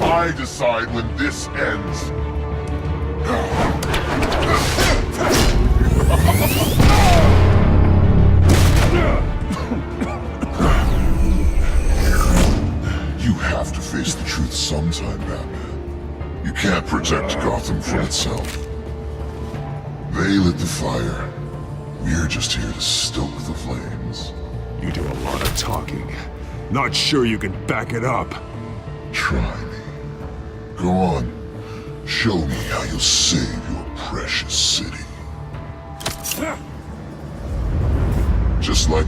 I decide when this ends. You have to face the truth sometime, Batman. You can't protect Gotham from itself. They lit the fire. We're just here to stoke the flames. You do a lot of talking. Not sure you can back it up. Try me. Go on. Show me how you'll save your precious city. Just like...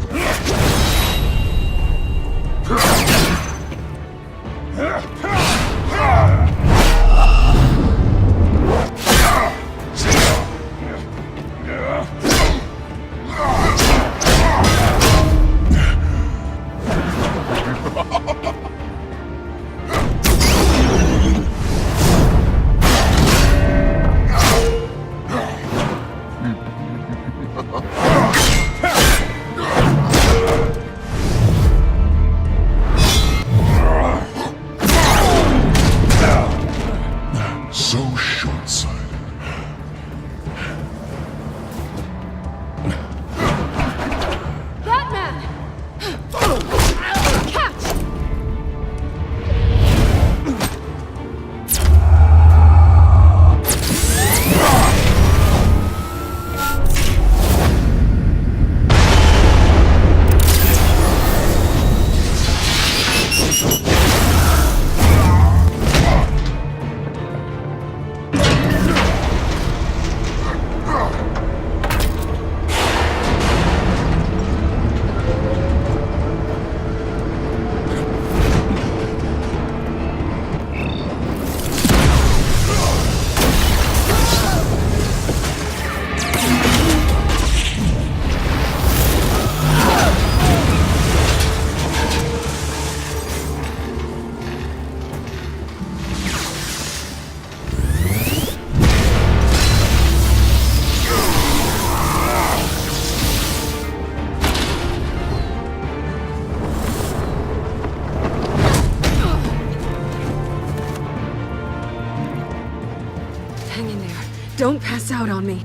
Don't pass out on me.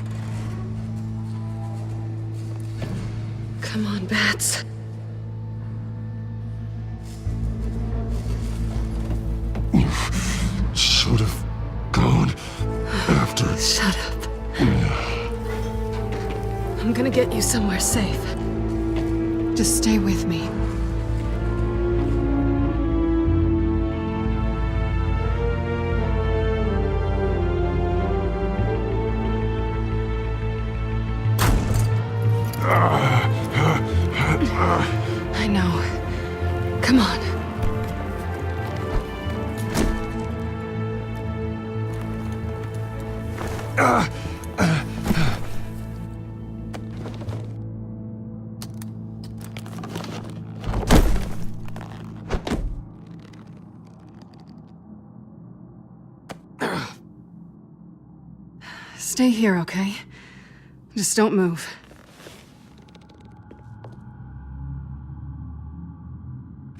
Come on, Bats. You should have gone after... Shut up. I'm gonna get you somewhere safe. Just stay with me. I know. Come on. Stay here, okay? Just don't move.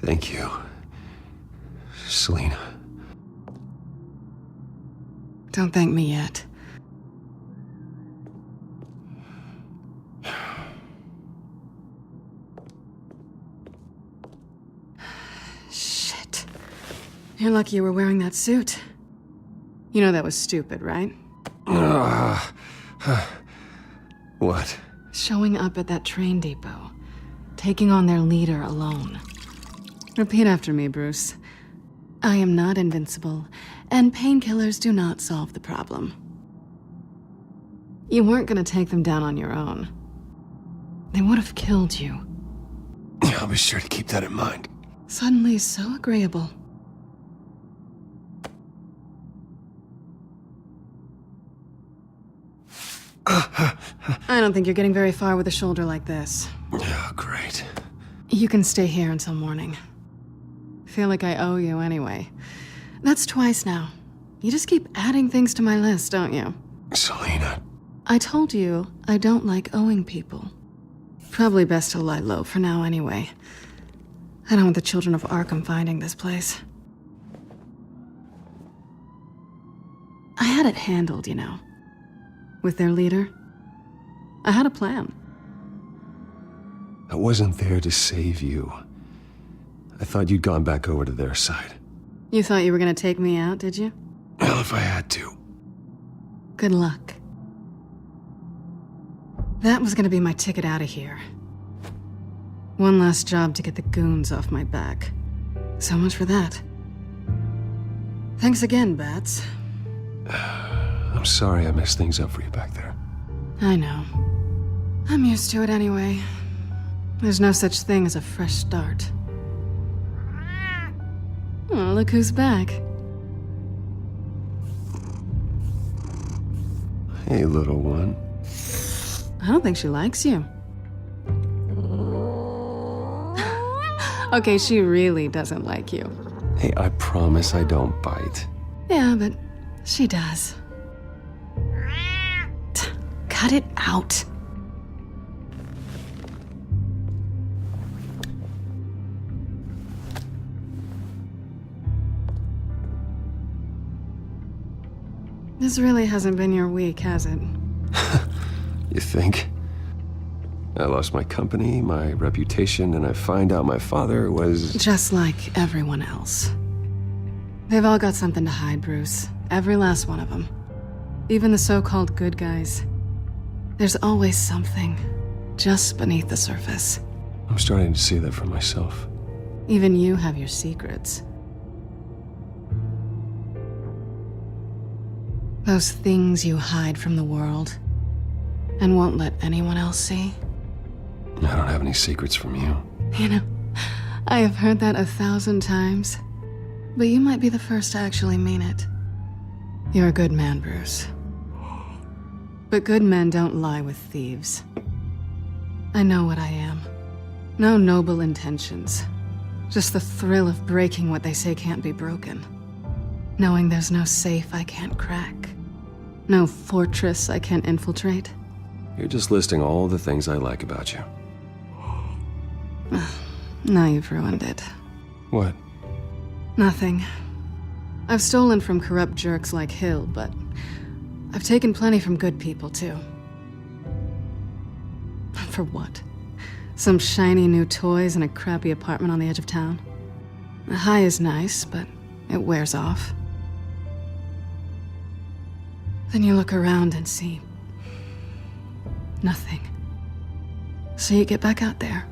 Thank you, Selina. Don't thank me yet. Shit. You're lucky you were wearing that suit. You know that was stupid, right? What? Showing up at that train depot. Taking on their leader alone. Repeat after me, Bruce. I am not invincible, and painkillers do not solve the problem. You weren't gonna take them down on your own. They would have killed you. I'll be sure to keep that in mind. Suddenly so agreeable. I don't think you're getting very far with a shoulder like this. Oh, great. You can stay here until morning. Feel like I owe you anyway. That's twice now. You just keep adding things to my list, don't you? Selina. I told you I don't like owing people. Probably best to lie low for now anyway. I don't want the children of Arkham finding this place. I had it handled, you know. With their leader. I had a plan. I wasn't there to save you. I thought you'd gone back over to their side. You thought you were gonna take me out, did you? Well, if I had to. Good luck. That was gonna be my ticket out of here. One last job to get the goons off my back. So much for that. Thanks again, Bats. I'm sorry I messed things up for you back there. I know. I'm used to it anyway. There's no such thing as a fresh start. Oh, look who's back. Hey, little one. I don't think she likes you. Okay, she really doesn't like you. Hey, I promise I don't bite. Yeah, but she does. Cut it out. This really hasn't been your week, has it? You think? I lost my company, my reputation, and I find out my father was... Just like everyone else. They've all got something to hide, Bruce. Every last one of them. Even the so-called good guys. There's always something just beneath the surface. I'm starting to see that for myself. Even you have your secrets. Those things you hide from the world and won't let anyone else see. I don't have any secrets from you. You know, I have heard that 1,000 times, but you might be the first to actually mean it. You're a good man, Bruce. But good men don't lie with thieves. I know what I am. No noble intentions. Just the thrill of breaking what they say can't be broken. Knowing there's no safe I can't crack. No fortress I can't infiltrate. You're just listing all the things I like about you. Now you've ruined it. What? Nothing. I've stolen from corrupt jerks like Hill, but I've taken plenty from good people, too. For what? Some shiny new toys and a crappy apartment on the edge of town? The high is nice, but it wears off. Then you look around and see nothing. So you get back out there.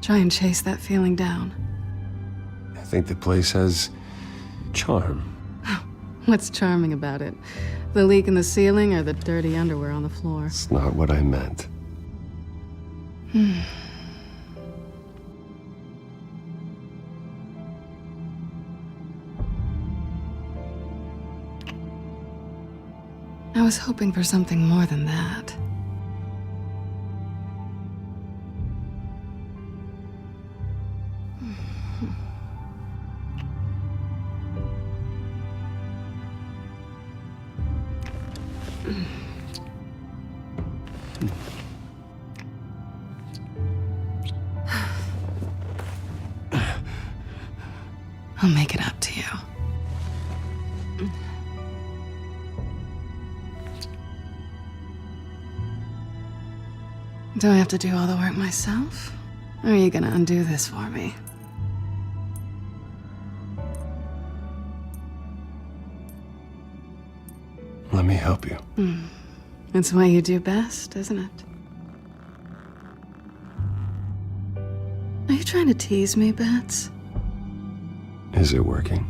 Try and chase that feeling down. I think the place has charm. What's charming about it? The leak in the ceiling or the dirty underwear on the floor? It's not what I meant. I was hoping for something more than that. I'll make it up to you. Do I have to do all the work myself? Or are you gonna undo this for me? Let me help you. It's what you do best, isn't it? Are you trying to tease me, Bats? Is it working?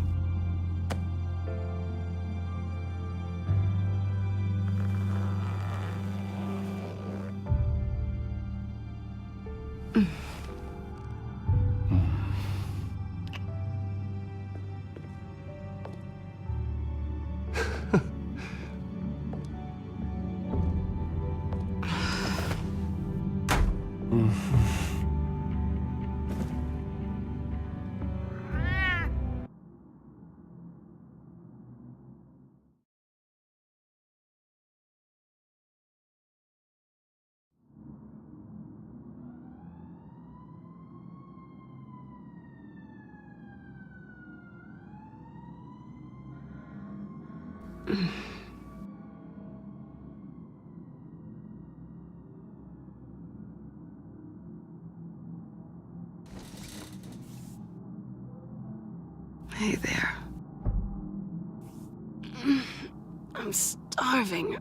Hey there. I'm starving.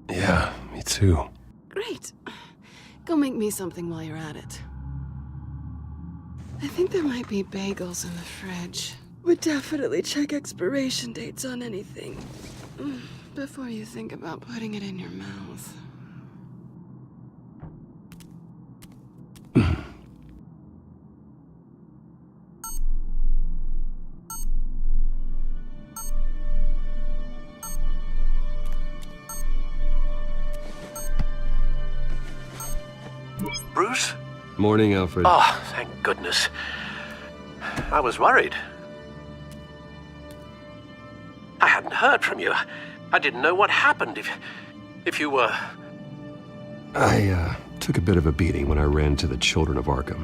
Yeah, me too. Great. Go make me something while you're at it. I think there might be bagels in the fridge. Would definitely check expiration dates on anything before you think about putting it in your mouth. Bruce? Morning, Alfred. Oh, thank goodness. I was worried. I hadn't heard from you. I didn't know what happened if you were... I took a bit of a beating when I ran to the Children of Arkham.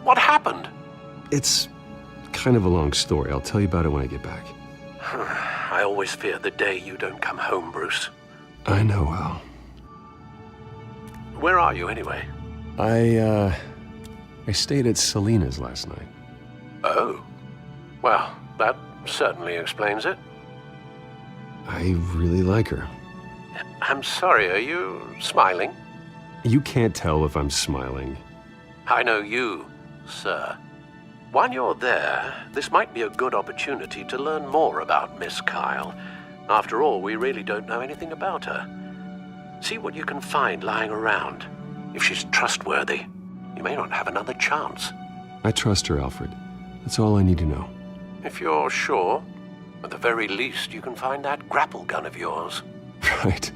What happened? It's kind of a long story. I'll tell you about it when I get back. I always fear the day you don't come home, Bruce. I know, Al. Where are you, anyway? I stayed at Selena's last night. Oh. Well, that certainly explains it. I really like her. I'm sorry, are you smiling? You can't tell if I'm smiling. I know you, sir. While you're there, this might be a good opportunity to learn more about Miss Kyle. After all, we really don't know anything about her. See what you can find lying around. If she's trustworthy, you may not have another chance. I trust her, Alfred. That's all I need to know. If you're sure, at the very least, you can find that grapple gun of yours. Right.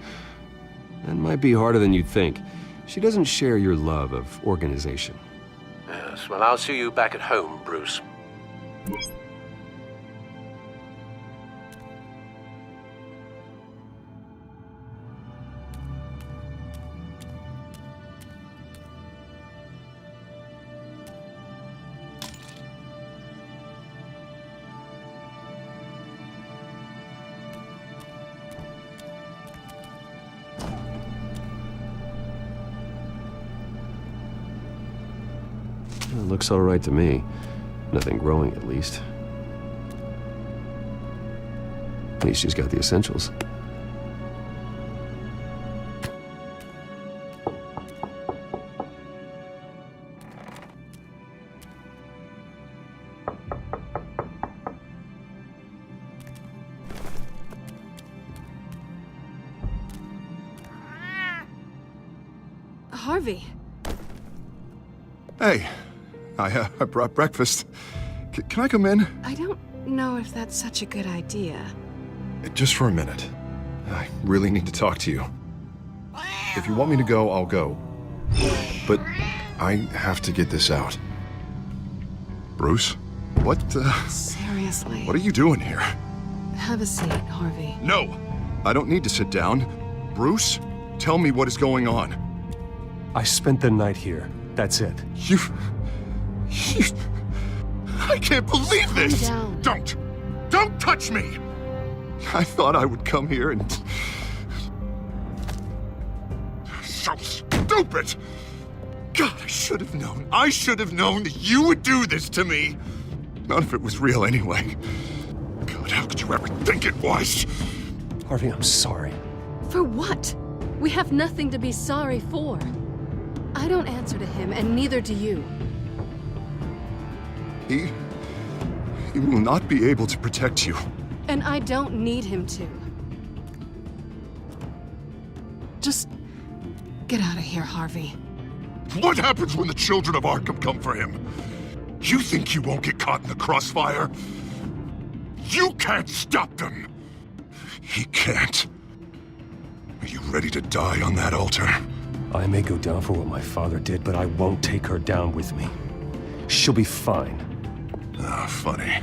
That might be harder than you'd think. She doesn't share your love of organization. Yes, well, I'll see you back at home, Bruce. Looks all right to me. Nothing growing, at least. At least she's got the essentials. Harvey. Hey, I brought breakfast. Can I come in? I don't know if that's such a good idea. Just for a minute. I really need to talk to you. If you want me to go, I'll go. But I have to get this out. Bruce? What, Seriously. What are you doing here? Have a seat, Harvey. No! I don't need to sit down. Bruce, tell me what is going on. I spent the night here. That's it. You... I can't believe this! Calm down. Don't touch me! I thought I would come here and... So stupid! God, I should have known. I should have known that you would do this to me. None of it was real anyway. God, how could you ever think it was? Harvey, I'm sorry. For what? We have nothing to be sorry for. I don't answer to him, and neither do you. He will not be able to protect you. And I don't need him to. Just get out of here, Harvey. What happens when the children of Arkham come for him? You think you won't get caught in the crossfire? You can't stop them! He can't. Are you ready to die on that altar? I may go down for what my father did, but I won't take her down with me. She'll be fine. Ah, funny.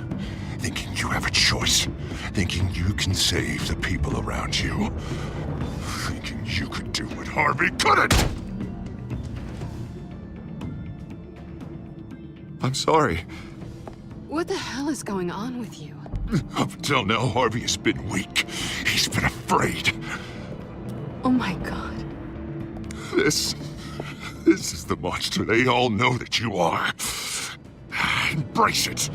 Thinking you have a choice. Thinking you can save the people around you. Thinking you could do what Harvey couldn't! I'm sorry. What the hell is going on with you? Up until now, Harvey has been weak. He's been afraid. Oh my God. This is the monster they all know that you are. Embrace it.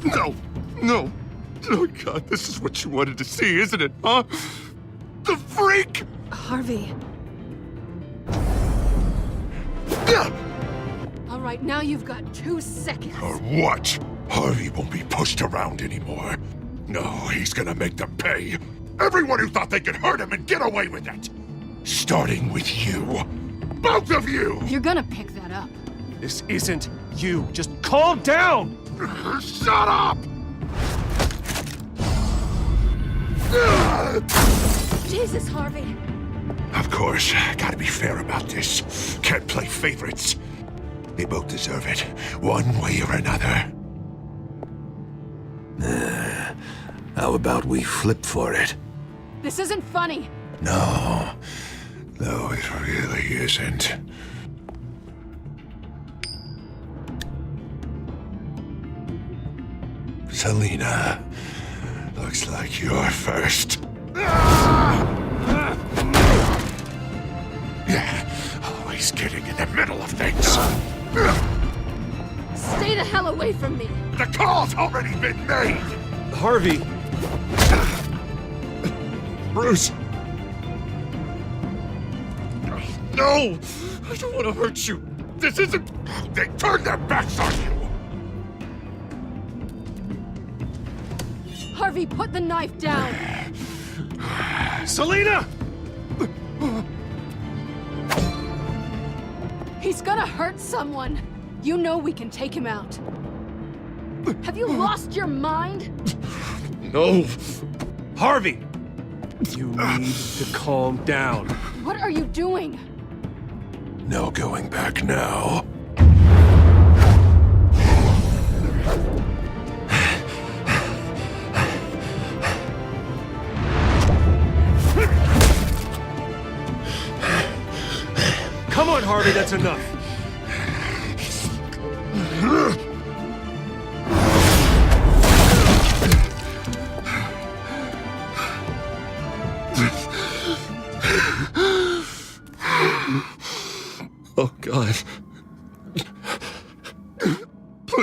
No. Oh God, this is what you wanted to see, isn't it, huh? The freak! Harvey. All right, now you've got 2 seconds. Or what? Harvey won't be pushed around anymore. No, he's gonna make them pay. Everyone who thought they could hurt him and get away with it. Starting with you. Both of you! You're gonna pick that up. This isn't you. Just calm down! Shut up! Jesus, Harvey. Of course, gotta be fair about this. Can't play favorites. They both deserve it, one way or another. How about we flip for it? This isn't funny. No, it really isn't. Selina, looks like you're first. Always getting in the middle of things. Stay the hell away from me. The call's already been made. Harvey. Bruce. No! I don't want to hurt you. This isn't... They turned their backs on you. Harvey, put the knife down. Selina! He's gonna hurt someone. You know we can take him out. Have you lost your mind? No. Harvey! You need to calm down. What are you doing? No going back now. Come on, Harvey, that's enough. Oh, God.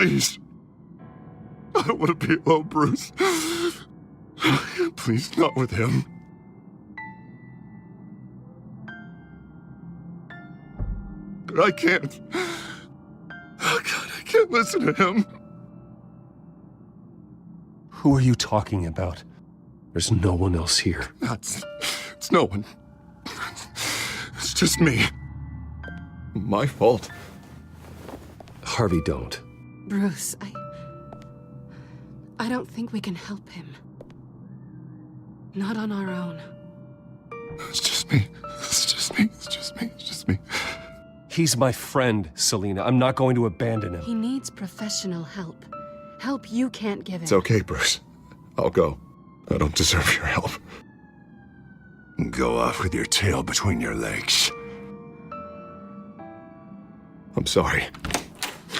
Please. I don't want to be alone, Bruce. Please, not with him. But I can't. Oh, God, I can't listen to him. Who are you talking about? There's no one else here. It's no one. It's just me. My fault. Harvey, don't. Bruce, I don't think we can help him. Not on our own. It's just me. It's just me. It's just me. It's just me. He's my friend, Selina. I'm not going to abandon him. He needs professional help. Help you can't give him. It's okay, Bruce. I'll go. I don't deserve your help. Go off with your tail between your legs. I'm sorry.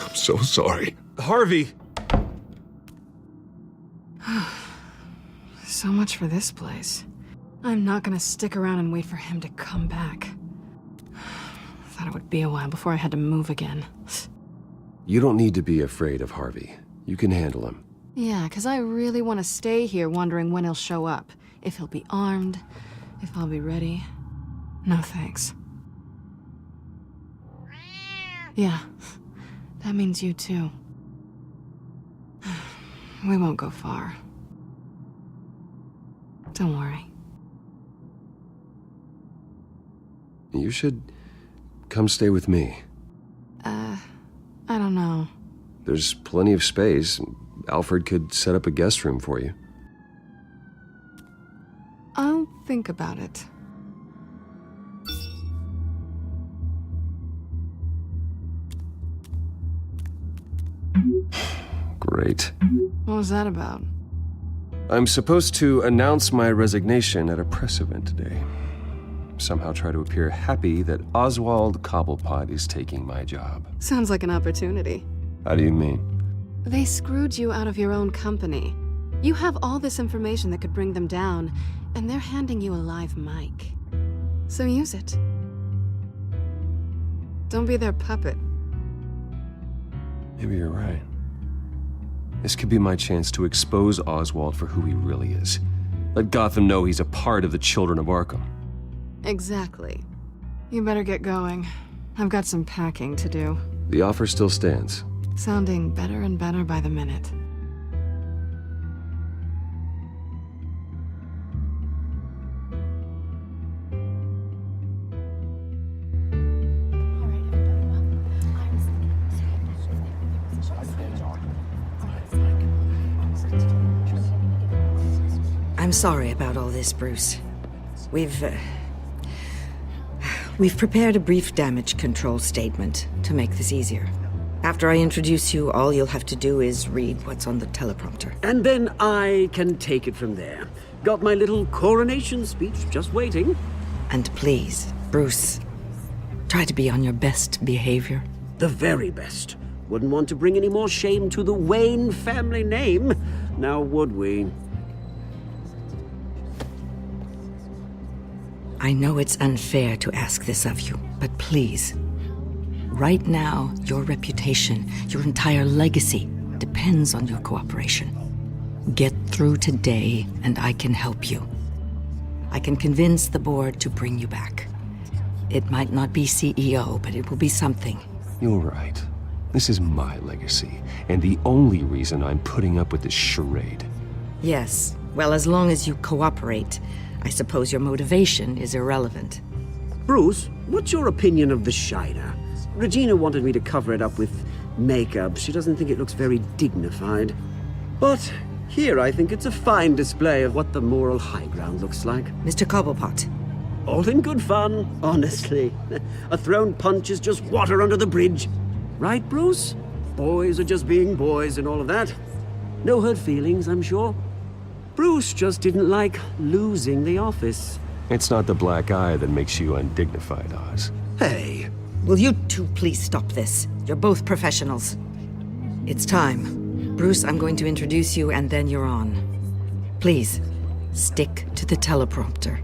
I'm so sorry. Harvey! So much for this place. I'm not gonna stick around and wait for him to come back. Thought it would be a while before I had to move again. You don't need to be afraid of Harvey. You can handle him. Yeah, 'cause I really want to stay here wondering when he'll show up. If he'll be armed, if I'll be ready. No thanks. Yeah, that means you too. We won't go far. Don't worry. You should come stay with me. I don't know. There's plenty of space. Alfred could set up a guest room for you. I'll think about it. Great. What was that about? I'm supposed to announce my resignation at a press event today. Somehow try to appear happy that Oswald Cobblepot is taking my job. Sounds like an opportunity. How do you mean? They screwed you out of your own company. You have all this information that could bring them down, and they're handing you a live mic. So use it. Don't be their puppet. Maybe you're right. This could be my chance to expose Oswald for who he really is. Let Gotham know he's a part of the Children of Arkham. Exactly. You better get going. I've got some packing to do. The offer still stands. Sounding better and better by the minute. I'm sorry about all this, Bruce. We've prepared a brief damage control statement to make this easier. After I introduce you, all you'll have to do is read what's on the teleprompter. And then I can take it from there. Got my little coronation speech just waiting. And please, Bruce, try to be on your best behavior. The very best. Wouldn't want to bring any more shame to the Wayne family name, now would we? I know it's unfair to ask this of you, but please, right now, your reputation, your entire legacy, depends on your cooperation. Get through today, and I can help you. I can convince the board to bring you back. It might not be CEO, but it will be something. You're right. This is my legacy, and the only reason I'm putting up with this charade. Yes, well, as long as you cooperate, I suppose your motivation is irrelevant. Bruce, what's your opinion of the Shiner? Regina wanted me to cover it up with makeup. She doesn't think it looks very dignified. But here I think it's a fine display of what the moral high ground looks like. Mr. Cobblepot. All in good fun, honestly. A thrown punch is just water under the bridge. Right, Bruce? Boys are just being boys and all of that. No hurt feelings, I'm sure. Bruce just didn't like losing the office. It's not the black eye that makes you undignified, Oz. Hey. Will you two please stop this? You're both professionals. It's time. Bruce, I'm going to introduce you and then you're on. Please, stick to the teleprompter.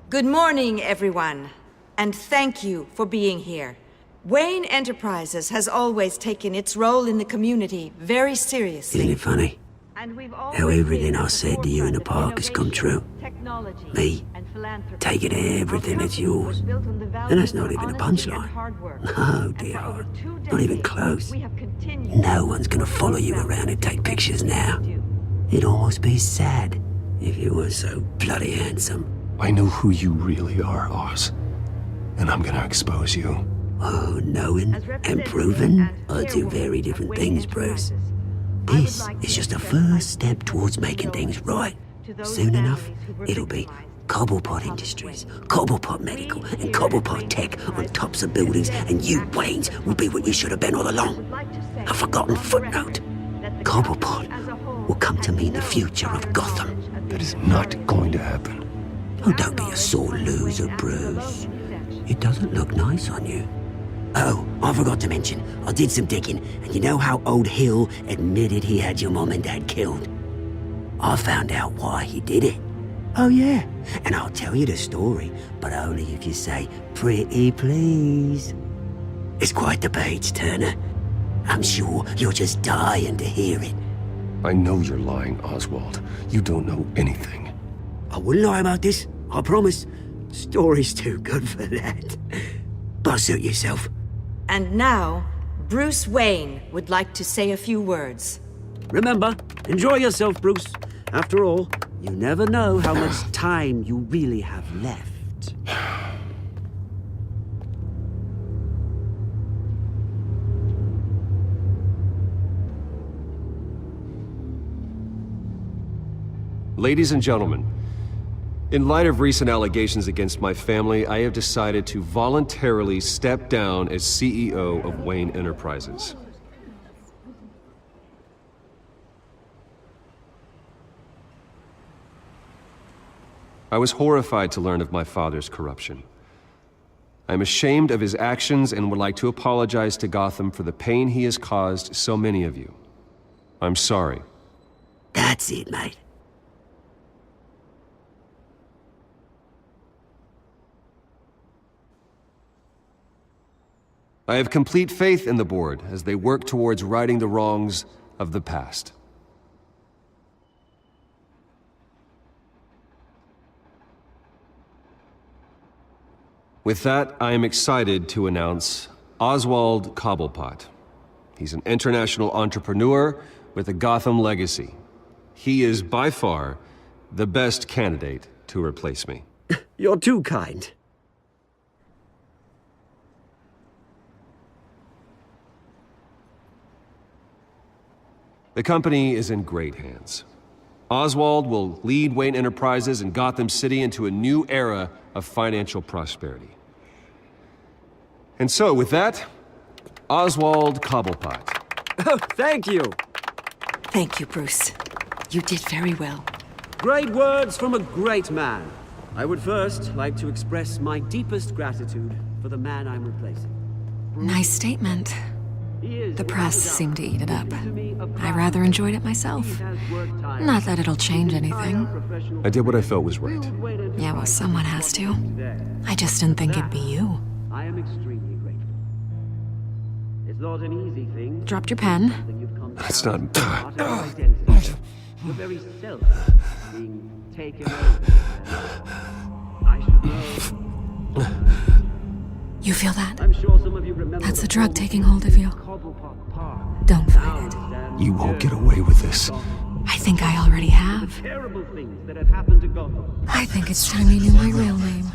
Good morning, everyone. And thank you for being here. Wayne Enterprises has always taken its role in the community very seriously. Isn't it funny? How everything I said to you in the park has come true. Me, taking everything that's yours. And that's not even a punchline. No, dear. Not even close. No one's gonna follow you around and take pictures now. It'd almost be sad if you were so bloody handsome. I know who you really are, Oz. And I'm gonna expose you. Oh, knowing and proving are two very different things, Bruce. This is just a first step towards making things right. Soon enough, it'll be Cobblepot Industries, Cobblepot Medical, and Cobblepot Tech on tops of buildings, and you, Waynes, will be what you should have been all along. A forgotten footnote. Cobblepot will come to mean the future of Gotham. That is not going to happen. Oh, don't be a sore loser, Bruce. It doesn't look nice on you. Oh, I forgot to mention, I did some digging, and you know how old Hill admitted he had your mom and dad killed? I found out why he did it. Oh yeah, and I'll tell you the story, but only if you say, pretty please. It's quite the page, Turner. I'm sure you're just dying to hear it. I know you're lying, Oswald. You don't know anything. I wouldn't lie about this, I promise. Story's too good for that. But suit yourself. And now, Bruce Wayne would like to say a few words. Remember, enjoy yourself, Bruce. After all, you never know how much time you really have left. Ladies and gentlemen, in light of recent allegations against my family, I have decided to voluntarily step down as CEO of Wayne Enterprises. I was horrified to learn of my father's corruption. I'm ashamed of his actions and would like to apologize to Gotham for the pain he has caused so many of you. I'm sorry. That's it, mate. I have complete faith in the board as they work towards righting the wrongs of the past. With that, I am excited to announce Oswald Cobblepot. He's an international entrepreneur with a Gotham legacy. He is by far the best candidate to replace me. You're too kind. The company is in great hands. Oswald will lead Wayne Enterprises and Gotham City into a new era of financial prosperity. And so, with that, Oswald Cobblepot. Oh, thank you. Thank you, Bruce. You did very well. Great words from a great man. I would first like to express my deepest gratitude for the man I'm replacing. Nice statement. The press seemed to eat it up. I rather enjoyed it myself. Not that it'll change anything. I did what I felt was right. Yeah, well, someone has to. I just didn't think it'd be you. I am extremely grateful. It's not an easy thing. Dropped your pen. That's not... Your very self being taken over. I should know. You feel that? I'm sure some of you remember. That's the drug taking hold of you. Don't fight it. You won't get away with this. I think I already have. Terrible things that have happened to Gotham. I think it's time you knew my real name.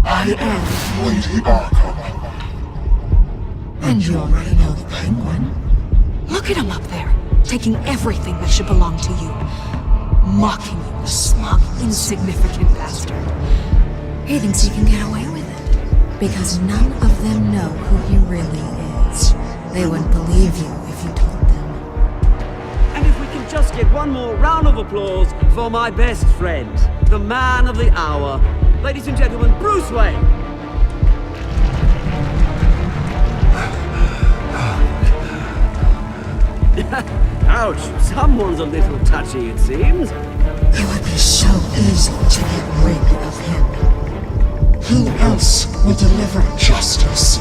I am Lady Arkham. And you already know the Penguin. Look at him up there, taking everything that should belong to you. Mocking you, the smug, insignificant bastard. He thinks he can get away with it. Because none of them know who he really is. They wouldn't believe you if you told them. And if we can just get one more round of applause for my best friend, the man of the hour, ladies and gentlemen, Bruce Wayne. Ouch, someone's a little touchy, it seems. It would be so easy to get rid of him. Who else will deliver justice?